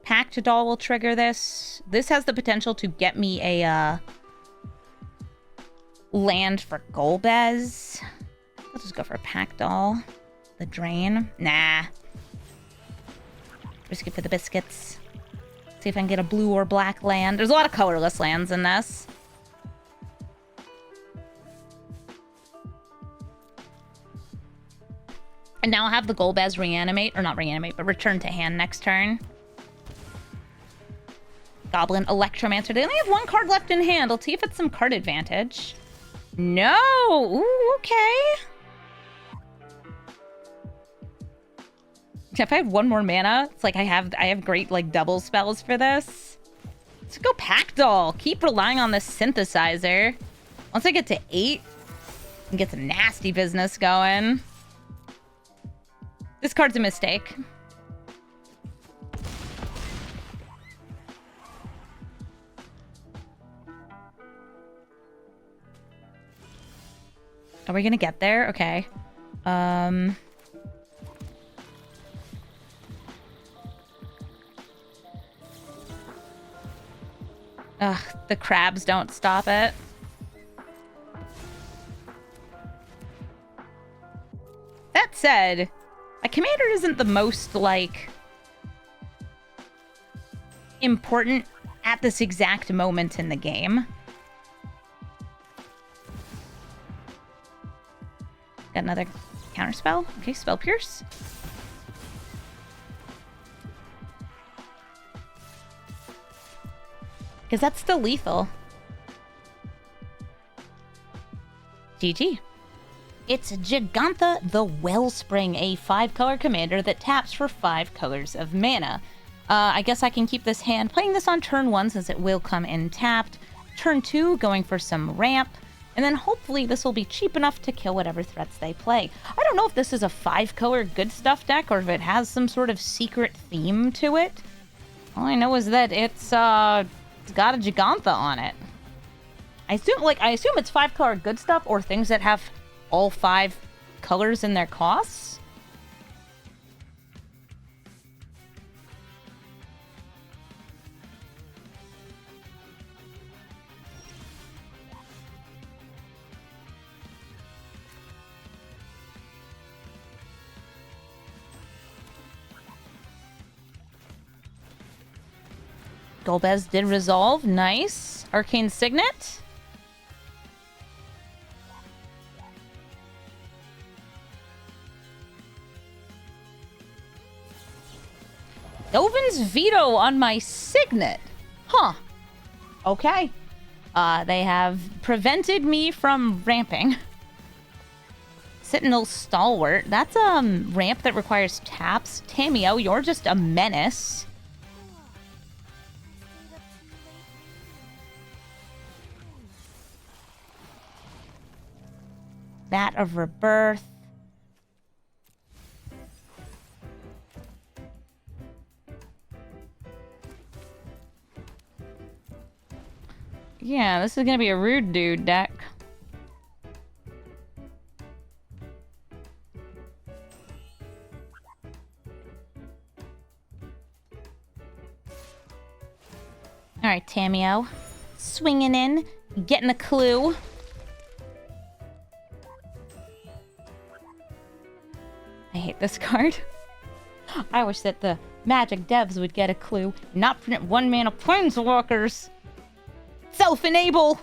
Pact Doll will trigger this. This has the potential to get me a land for Golbez. Let's just go for a Pact Doll. The Drain. Nah. Risk it for the biscuits. See if I can get a blue or black land. There's a lot of colorless lands in this. And now I'll have the Golbez reanimate, or not reanimate, but return to hand next turn. Goblin Electromancer. They only have 1 card left in hand. I'll see if it's some card advantage. No! Ooh, okay. If I had 1 more mana, it's like I have great like double spells for this. Let's go Pact Doll. Keep relying on this synthesizer. Once I get to 8, I can get some nasty business going. This card's a mistake. Are we gonna get there? Okay. Ugh, the crabs don't stop it. That said, my commander isn't the most, like, important at this exact moment in the game. Got another counterspell. Okay, Spell Pierce. Because that's still lethal. GG. It's Gigantha the Wellspring, a 5-color commander that taps for 5 colors of mana. I guess I can keep this hand playing this on turn 1 since it will come in tapped. Turn 2, going for some ramp. And then hopefully this will be cheap enough to kill whatever threats they play. I don't know if this is a 5-color good stuff deck or if it has some sort of secret theme to it. All I know is that it's got a Gigantha on it. I assume it's 5-color good stuff or things that have all 5 colors in their costs. Golbez did resolve. Nice. Arcane Signet. Dovin's Veto on my Signet. Huh. Okay. They have prevented me from ramping. Sentinel Stalwart. That's a ramp that requires taps. Tamio, you're just a menace. Vat of Rebirth. Yeah, this is gonna be a rude dude deck. Alright, Tamio. Swinging in, getting a clue. I hate this card. I wish that the Magic devs would get a clue. Not print 1-mana planeswalkers. Self-enable.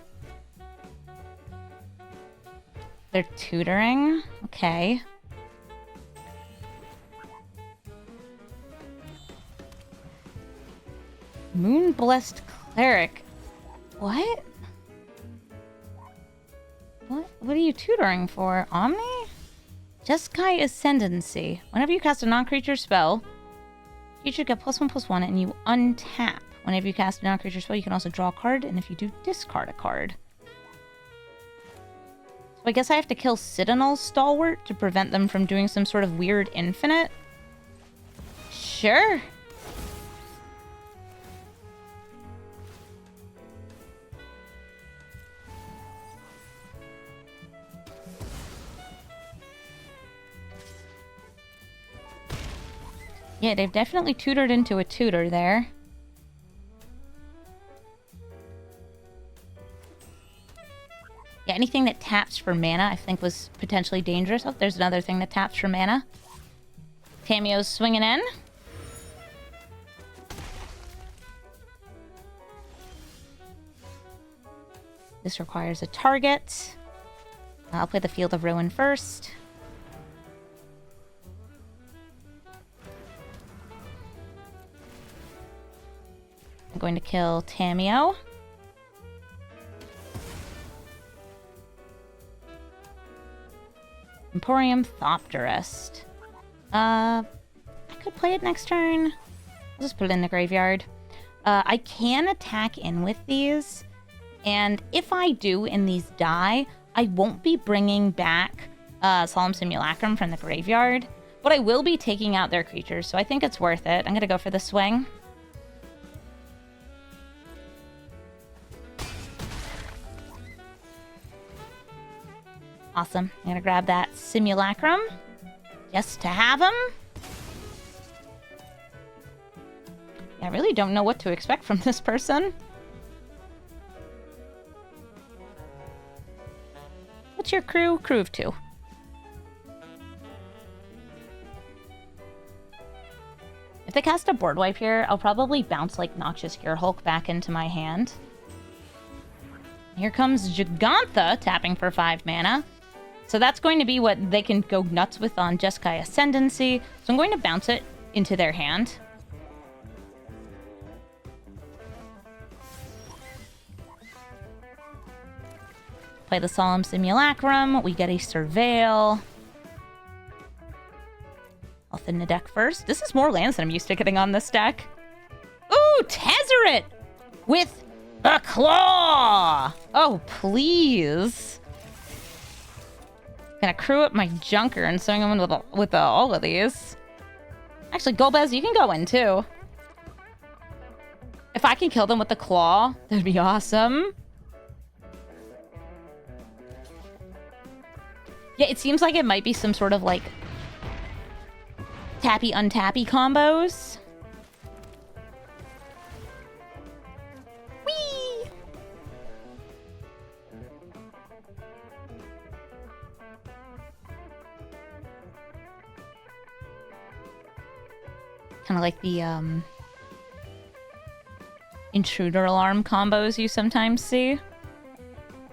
They're tutoring. Okay. Moon-blessed cleric. What? What are you tutoring for? Omni? Jeskai Ascendancy. Whenever you cast a non-creature spell, creature get +1/+1 and you untap. Whenever you cast a non-creature spell, you can also draw a card, and if you do, discard a card. So I guess I have to kill Citadel's Stalwart to prevent them from doing some sort of weird infinite? Sure. Yeah, they've definitely tutored into a tutor there. Yeah, anything that taps for mana I think was potentially dangerous. Oh, there's another thing that taps for mana. Tameo's swinging in. This requires a target. I'll play the Field of Ruin first. I'm going to kill Tameo. Emporium Thopterist. I could play it next turn. I'll just put it in the graveyard. I can attack in with these, and if I do and these die, I won't be bringing back Solemn Simulacrum from the graveyard, but I will be taking out their creatures, so I think it's worth it. I'm gonna go for the swing. Awesome. I'm gonna grab that Simulacrum just to have him. I really don't know what to expect from this person. What's your crew? Crew of 2. If they cast a board wipe here, I'll probably bounce like Noxious Gearhulk back into my hand. Here comes Gigantha, tapping for 5 mana. So that's going to be what they can go nuts with on Jeskai Ascendancy. So I'm going to bounce it into their hand. Play the Solemn Simulacrum. We get a Surveil. I'll thin the deck first. This is more lands than I'm used to getting on this deck. Ooh, Tezzeret! With a Claw! Oh, please. Gonna crew up my Junker and swing him in with all of these. Actually, Golbez, you can go in too. If I can kill them with the Claw, that'd be awesome. Yeah, it seems like it might be some sort of like tappy-untappy combos. Whee! Kind of like the intruder alarm combos you sometimes see.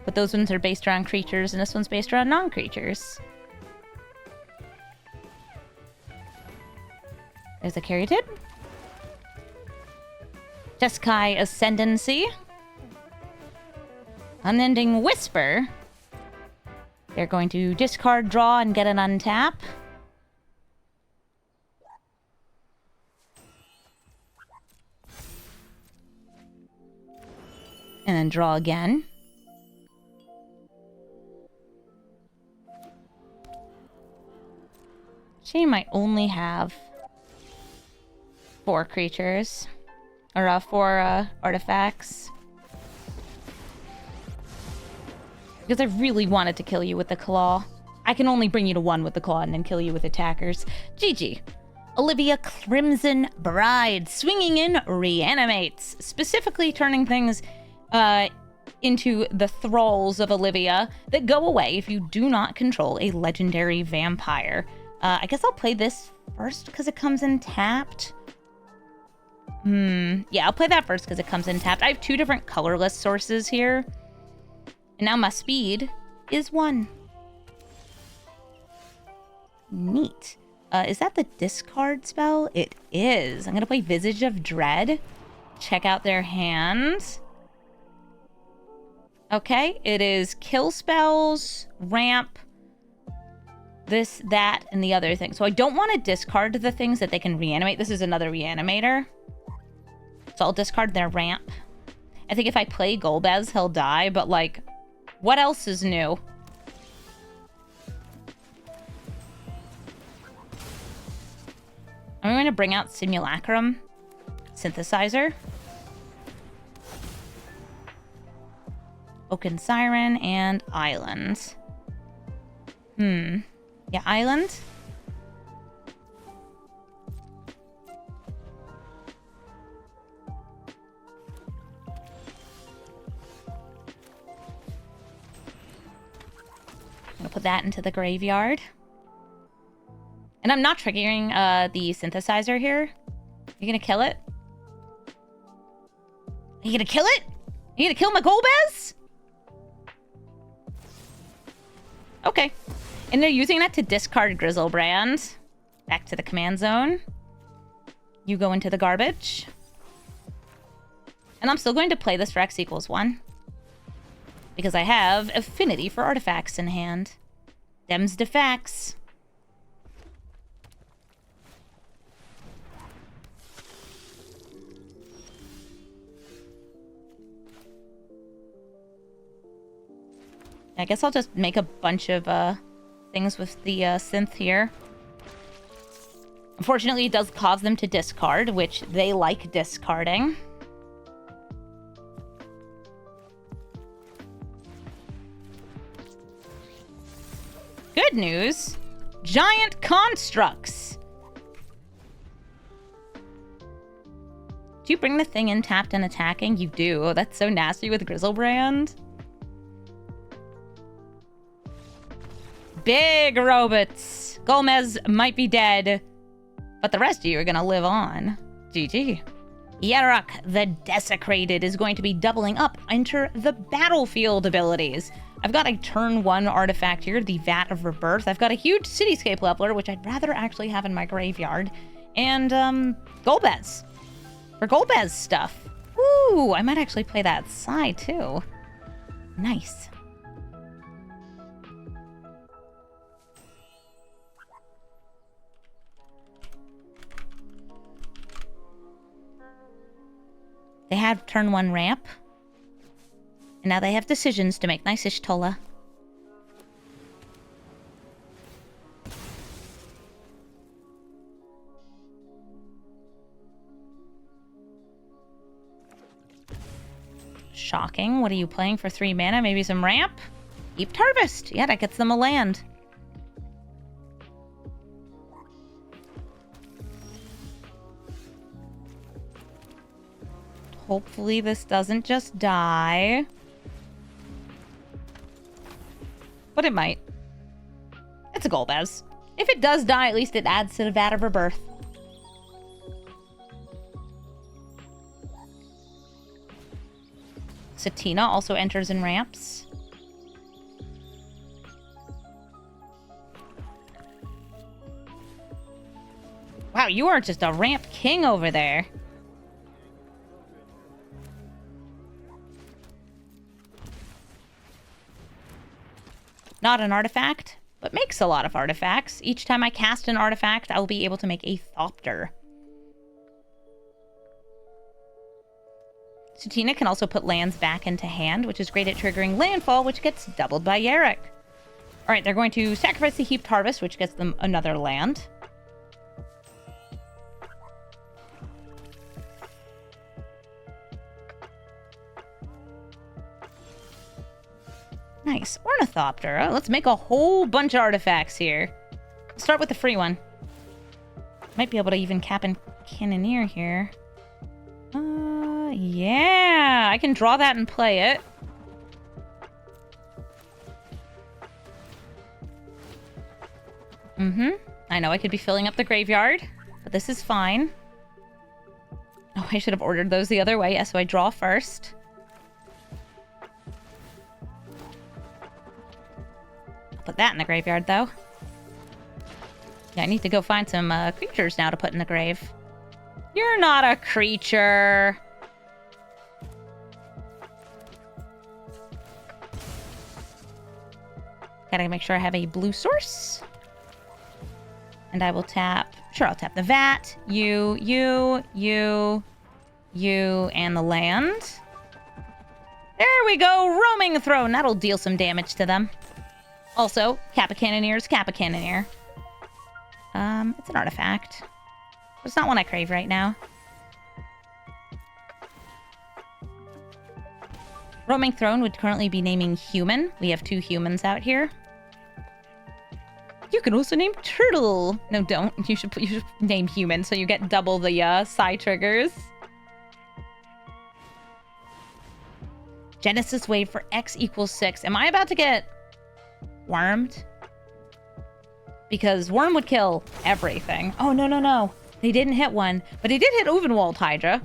But those ones are based around creatures, and this one's based around non-creatures. There's a Caryatid. Jeskai Ascendancy. Unending Whisper. They're going to discard, draw, and get an untap. And then draw again. She might only have 4 creatures. Or 4 artifacts. Because I really wanted to kill you with the Claw. I can only bring you to 1 with the Claw and then kill you with attackers. GG. Olivia Crimson Bride. Swinging in reanimates. Specifically turning things into the thralls of Olivia that go away if you do not control a legendary vampire. I guess I'll play this first because it comes in tapped. Yeah, I'll play that first because it comes in tapped. I have 2 different colorless sources here. And now my speed is 1. Neat. Is that the discard spell? It is. I'm going to play Visage of Dread. Check out their hands. Okay, it is kill spells, ramp, this, that, and the other thing. So I don't want to discard the things that they can reanimate. This is another reanimator. So I'll discard their ramp. I think if I play Golbez, he'll die, but like, what else is new? I'm going to bring out Simulacrum, Synthesizer, Oaken Siren, and Island. Yeah, Island. I'm gonna put that into the graveyard. And I'm not triggering the synthesizer here. You gonna kill it? Are you gonna kill it? Are you gonna kill my Golbez? Okay. And they're using that to discard Grizzlebrand. Back to the command zone. You go into the garbage. And I'm still going to play this for X equals 1. Because I have affinity for artifacts in hand. Dems de fax. I guess I'll just make a bunch of things with the synth here. Unfortunately, it does cause them to discard, which they like discarding. Good news. Giant constructs. Do you bring the thing in tapped and attacking? You do. Oh, that's so nasty with Grizzlebrand. Big robots. Gomez might be dead, but the rest of you are gonna live on. GG. Yarok the Desecrated is going to be doubling up. Enter the battlefield abilities. I've got a turn 1 artifact here, the Vat of Rebirth. I've got a huge Cityscape Leveler, which I'd rather actually have in my graveyard. And, Golbez. For Golbez stuff. Ooh, I might actually play that side, too. Nice. They had turn 1 ramp. And now they have decisions to make. Nice Ishtola. Shocking. What are you playing for 3 mana? Maybe some ramp? Heaped Harvest. Yeah, that gets them a land. Hopefully this doesn't just die. But it might. It's a Golbez. If it does die, at least it adds to the Vat of Rebirth. Satina also enters in ramps. Wow, you are just a ramp king over there. Not an artifact, but makes a lot of artifacts. Each time I cast an artifact, I will be able to make a Thopter. Satina can also put lands back into hand, which is great at triggering landfall, which gets doubled by Yarok. Alright, they're going to sacrifice the Heaped Harvest, which gets them another land. Nice. Ornithopter. Oh, let's make a whole bunch of artifacts here. Let's start with the free one. Might be able to even cap and Cannoneer here. Yeah. I can draw that and play it. I know I could be filling up the graveyard, but this is fine. Oh, I should have ordered those the other way. Yeah, so I draw first. I'll put that in the graveyard, though. Yeah, I need to go find some creatures now to put in the grave. You're not a creature. Gotta make sure I have a blue source. And I will tap... Sure, I'll tap the vat. You, and the land. There we go! Roaming Throne! That'll deal some damage to them. Also, Kappa Cannoneer's Kappa Cannoneer. It's an artifact. It's not one I crave right now. Roaming Throne would currently be naming human. We have 2 humans out here. You can also name turtle. No, don't. You should name human so you get double the psi triggers. Genesis Wave for X equals 6. Am I about to get wormed? Because worm would kill everything. Oh, no. They didn't hit one, but he did hit Uvenwald Hydra,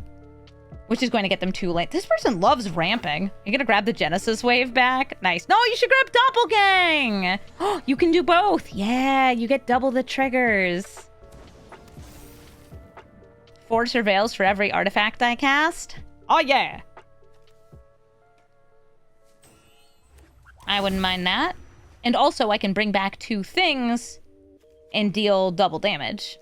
which is going to get them 2 late. This person loves ramping. You're going to grab the Genesis Wave back? Nice. No, you should grab Doppelgang! Oh, you can do both. Yeah, you get double the triggers. 4 Surveils for every artifact I cast? Oh, yeah. I wouldn't mind that. And also, I can bring back 2 things and deal double damage.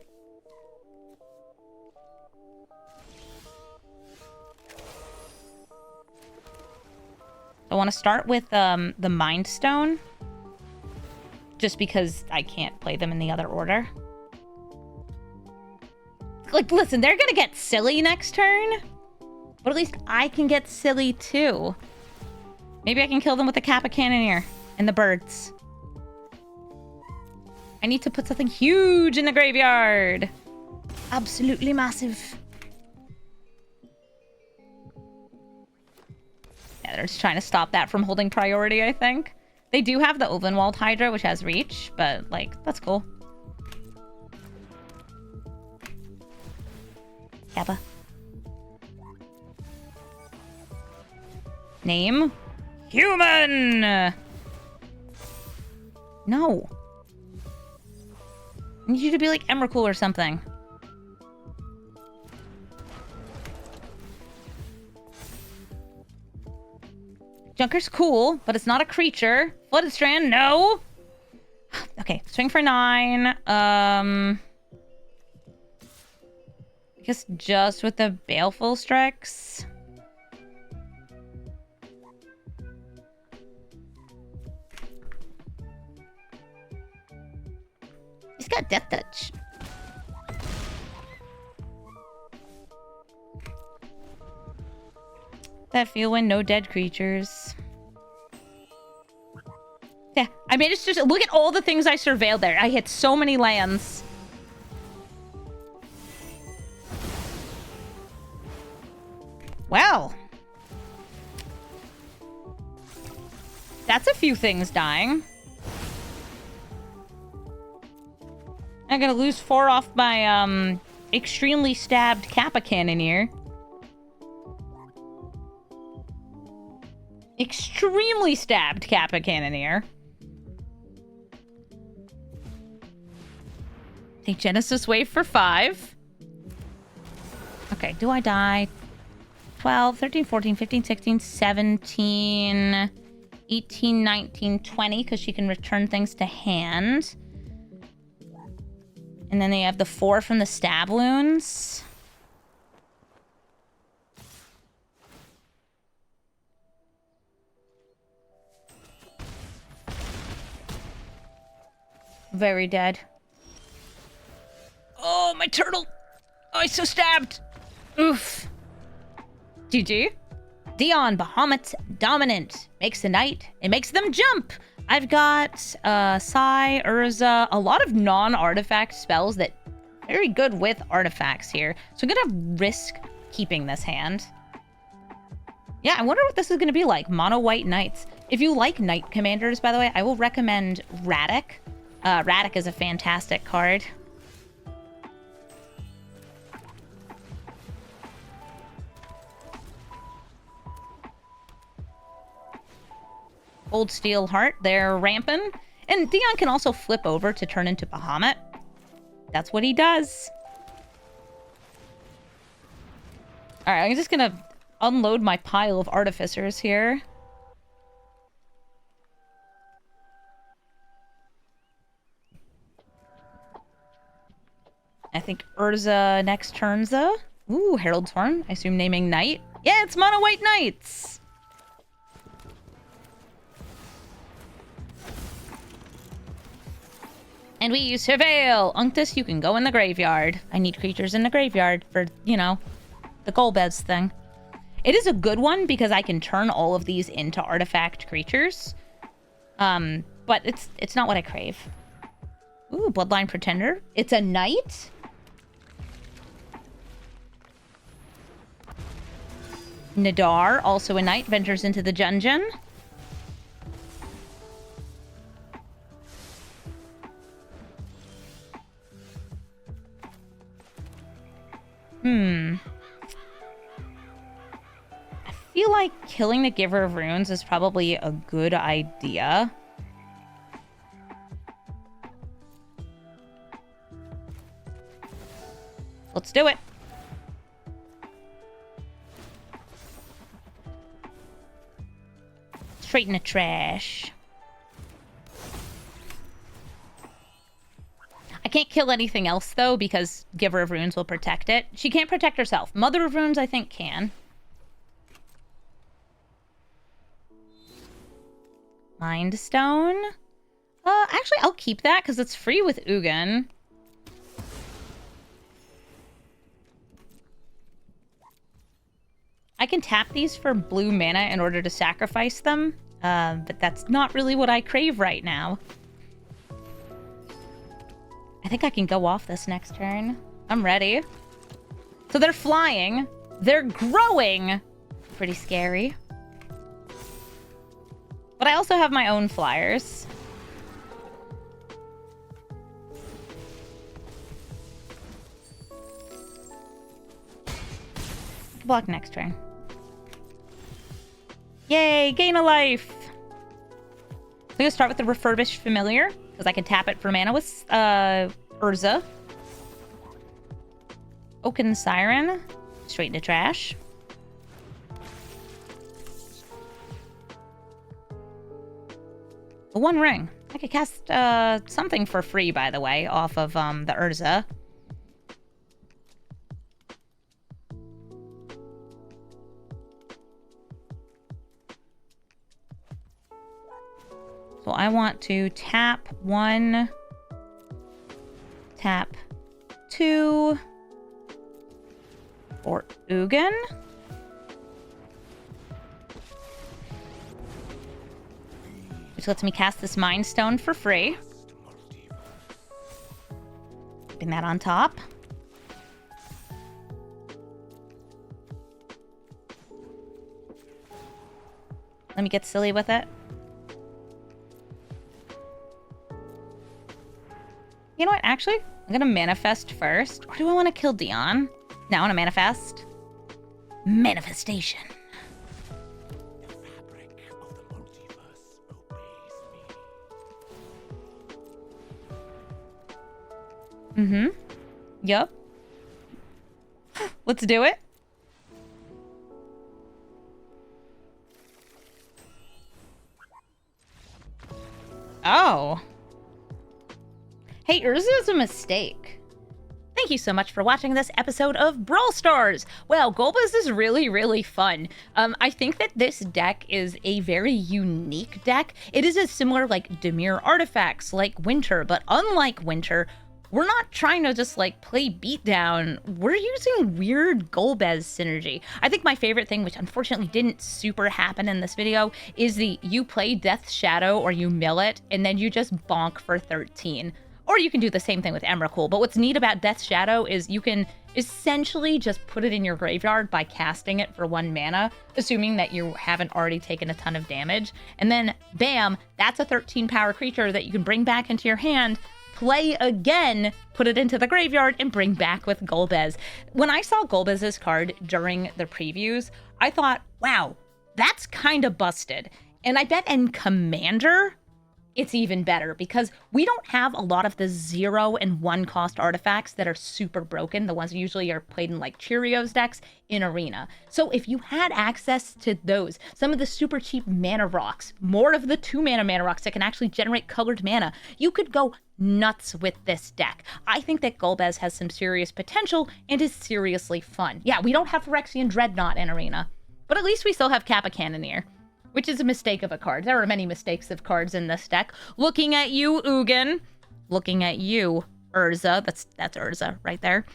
I want to start with the Mind Stone, just because I can't play them in the other order. Like, listen, they're gonna get silly next turn, but at least I can get silly too. Maybe I can kill them with the Kappa Cannoneer and the birds. I need to put something huge in the graveyard. Absolutely massive. Yeah, they're just trying to stop that from holding priority, I think. They do have the Ovenwald Hydra, which has reach, but, like, that's cool. Kappa. Name? Human! No. I need you to be like Emrakul or something. Junker's cool, but it's not a creature. Flooded Strand, no. Okay, swing for 9. I guess just with the Baleful Strix. He's got Death Touch. That feel when no dead creatures. Yeah, I mean, it's just, look at all the things I surveilled there. I hit so many lands. Well. That's a few things dying. I'm gonna lose 4 off my, extremely stabbed Kappa Cannoneer. Extremely stabbed Kappa Cannoneer. Take Genesis Wave for 5. Okay, do I die? 12, 13, 14, 15, 16, 17, 18, 19, 20, because she can return things to hand. And then they have the 4 from the stab wounds. Very dead. Oh, my turtle! Oh, he's so stabbed! Oof. GG. Dion, Bahamut, Dominant. Makes the knight. It makes them jump! I've got Sai, Urza, a lot of non-artifact spells that very good with artifacts here. So I'm gonna risk keeping this hand. Yeah, I wonder what this is gonna be like. Mono white knights. If you like knight commanders, by the way, I will recommend Radek. Radic is a fantastic card. Old Steel Heart, they're rampant. And Dion can also flip over to turn into Bahamut. That's what he does. Alright, I'm just gonna unload my pile of artificers here. I think Urza next turns, though. Ooh, Herald's Horn. I assume naming Knight. Yeah, it's Mono White Knights! And we surveil! Unctus, you can go in the graveyard. I need creatures in the graveyard for, you know, the Golbez thing. It is a good one because I can turn all of these into artifact creatures. But it's not what I crave. Ooh, Bloodline Pretender. It's a knight? Nadar, also a knight, ventures into the dungeon. I feel like killing the Giver of Runes is probably a good idea. Let's do it. Straight in the trash. I can't kill anything else, though, because Giver of Runes will protect it. She can't protect herself. Mother of Runes, I think, can. Mind Stone. Actually, I'll keep that, because it's free with Ugin. I can tap these for blue mana in order to sacrifice them, but that's not really what I crave right now. I think I can go off this next turn. I'm ready. So they're flying. They're growing. Pretty scary. But I also have my own flyers. Block next turn. Yay, gain a life. I'm gonna start with the Refurbished Familiar, because I can tap it for mana with Urza. Oaken Siren, straight into trash. The One Ring. I could cast something for free, by the way, off of the Urza. So I want to tap 1, tap 2 for Ugin. Which lets me cast this Mind Stone for free. Keeping that on top. Let me get silly with it. You know what? Actually, I'm gonna manifest first. Or do I want to kill Dion? No, I want to manifest. Manifestation. The fabric of the multiverse obeys me. Yup. Let's do it. Oh. Hey, Urza is a mistake. Thank you so much for watching this episode of Brawl Stars. Well, Golbez is really, really fun. I think that this deck is a very unique deck. It is a similar, like, Dimir artifacts, like Winter, but unlike Winter, we're not trying to just, like, play beatdown. We're using weird Golbez synergy. I think my favorite thing, which unfortunately didn't super happen in this video, is the you play Death's Shadow or you mill it, and then you just bonk for 13. Or you can do the same thing with Emrakul. But what's neat about Death's Shadow is you can essentially just put it in your graveyard by casting it for 1 mana, assuming that you haven't already taken a ton of damage. And then, bam, that's a 13 power creature that you can bring back into your hand, play again, put it into the graveyard, and bring back with Golbez. When I saw Golbez's card during the previews, I thought, wow, that's kind of busted. And I bet in Commander, it's even better because we don't have a lot of the 0 and 1 cost artifacts that are super broken. The ones that usually are played in like Cheerios decks in Arena. So if you had access to those, some of the super cheap mana rocks, more of the 2 mana rocks that can actually generate colored mana, you could go nuts with this deck. I think that Golbez has some serious potential and is seriously fun. Yeah, we don't have Phyrexian Dreadnought in Arena, but at least we still have Kappa Cannoneer, which is a mistake of a card. There are many mistakes of cards in this deck. Looking at you, Ugin. Looking at you, Urza. That's Urza right there.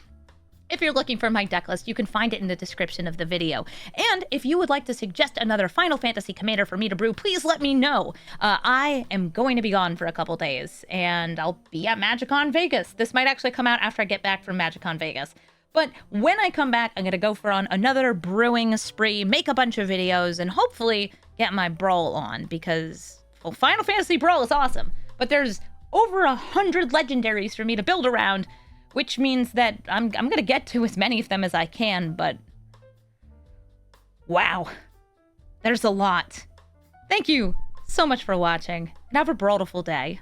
If you're looking for my deck list, you can find it in the description of the video. And if you would like to suggest another Final Fantasy commander for me to brew, please let me know. I am going to be gone for a couple days, and I'll be at MagicCon Vegas. This might actually come out after I get back from MagicCon Vegas. But when I come back, I'm going to go for another brewing spree, make a bunch of videos, and hopefully get my Brawl on, because, well, Final Fantasy Brawl is awesome, but there's over 100 legendaries for me to build around, which means that I'm going to get to as many of them as I can, but wow, there's a lot. Thank you so much for watching, and have a Brawlful day.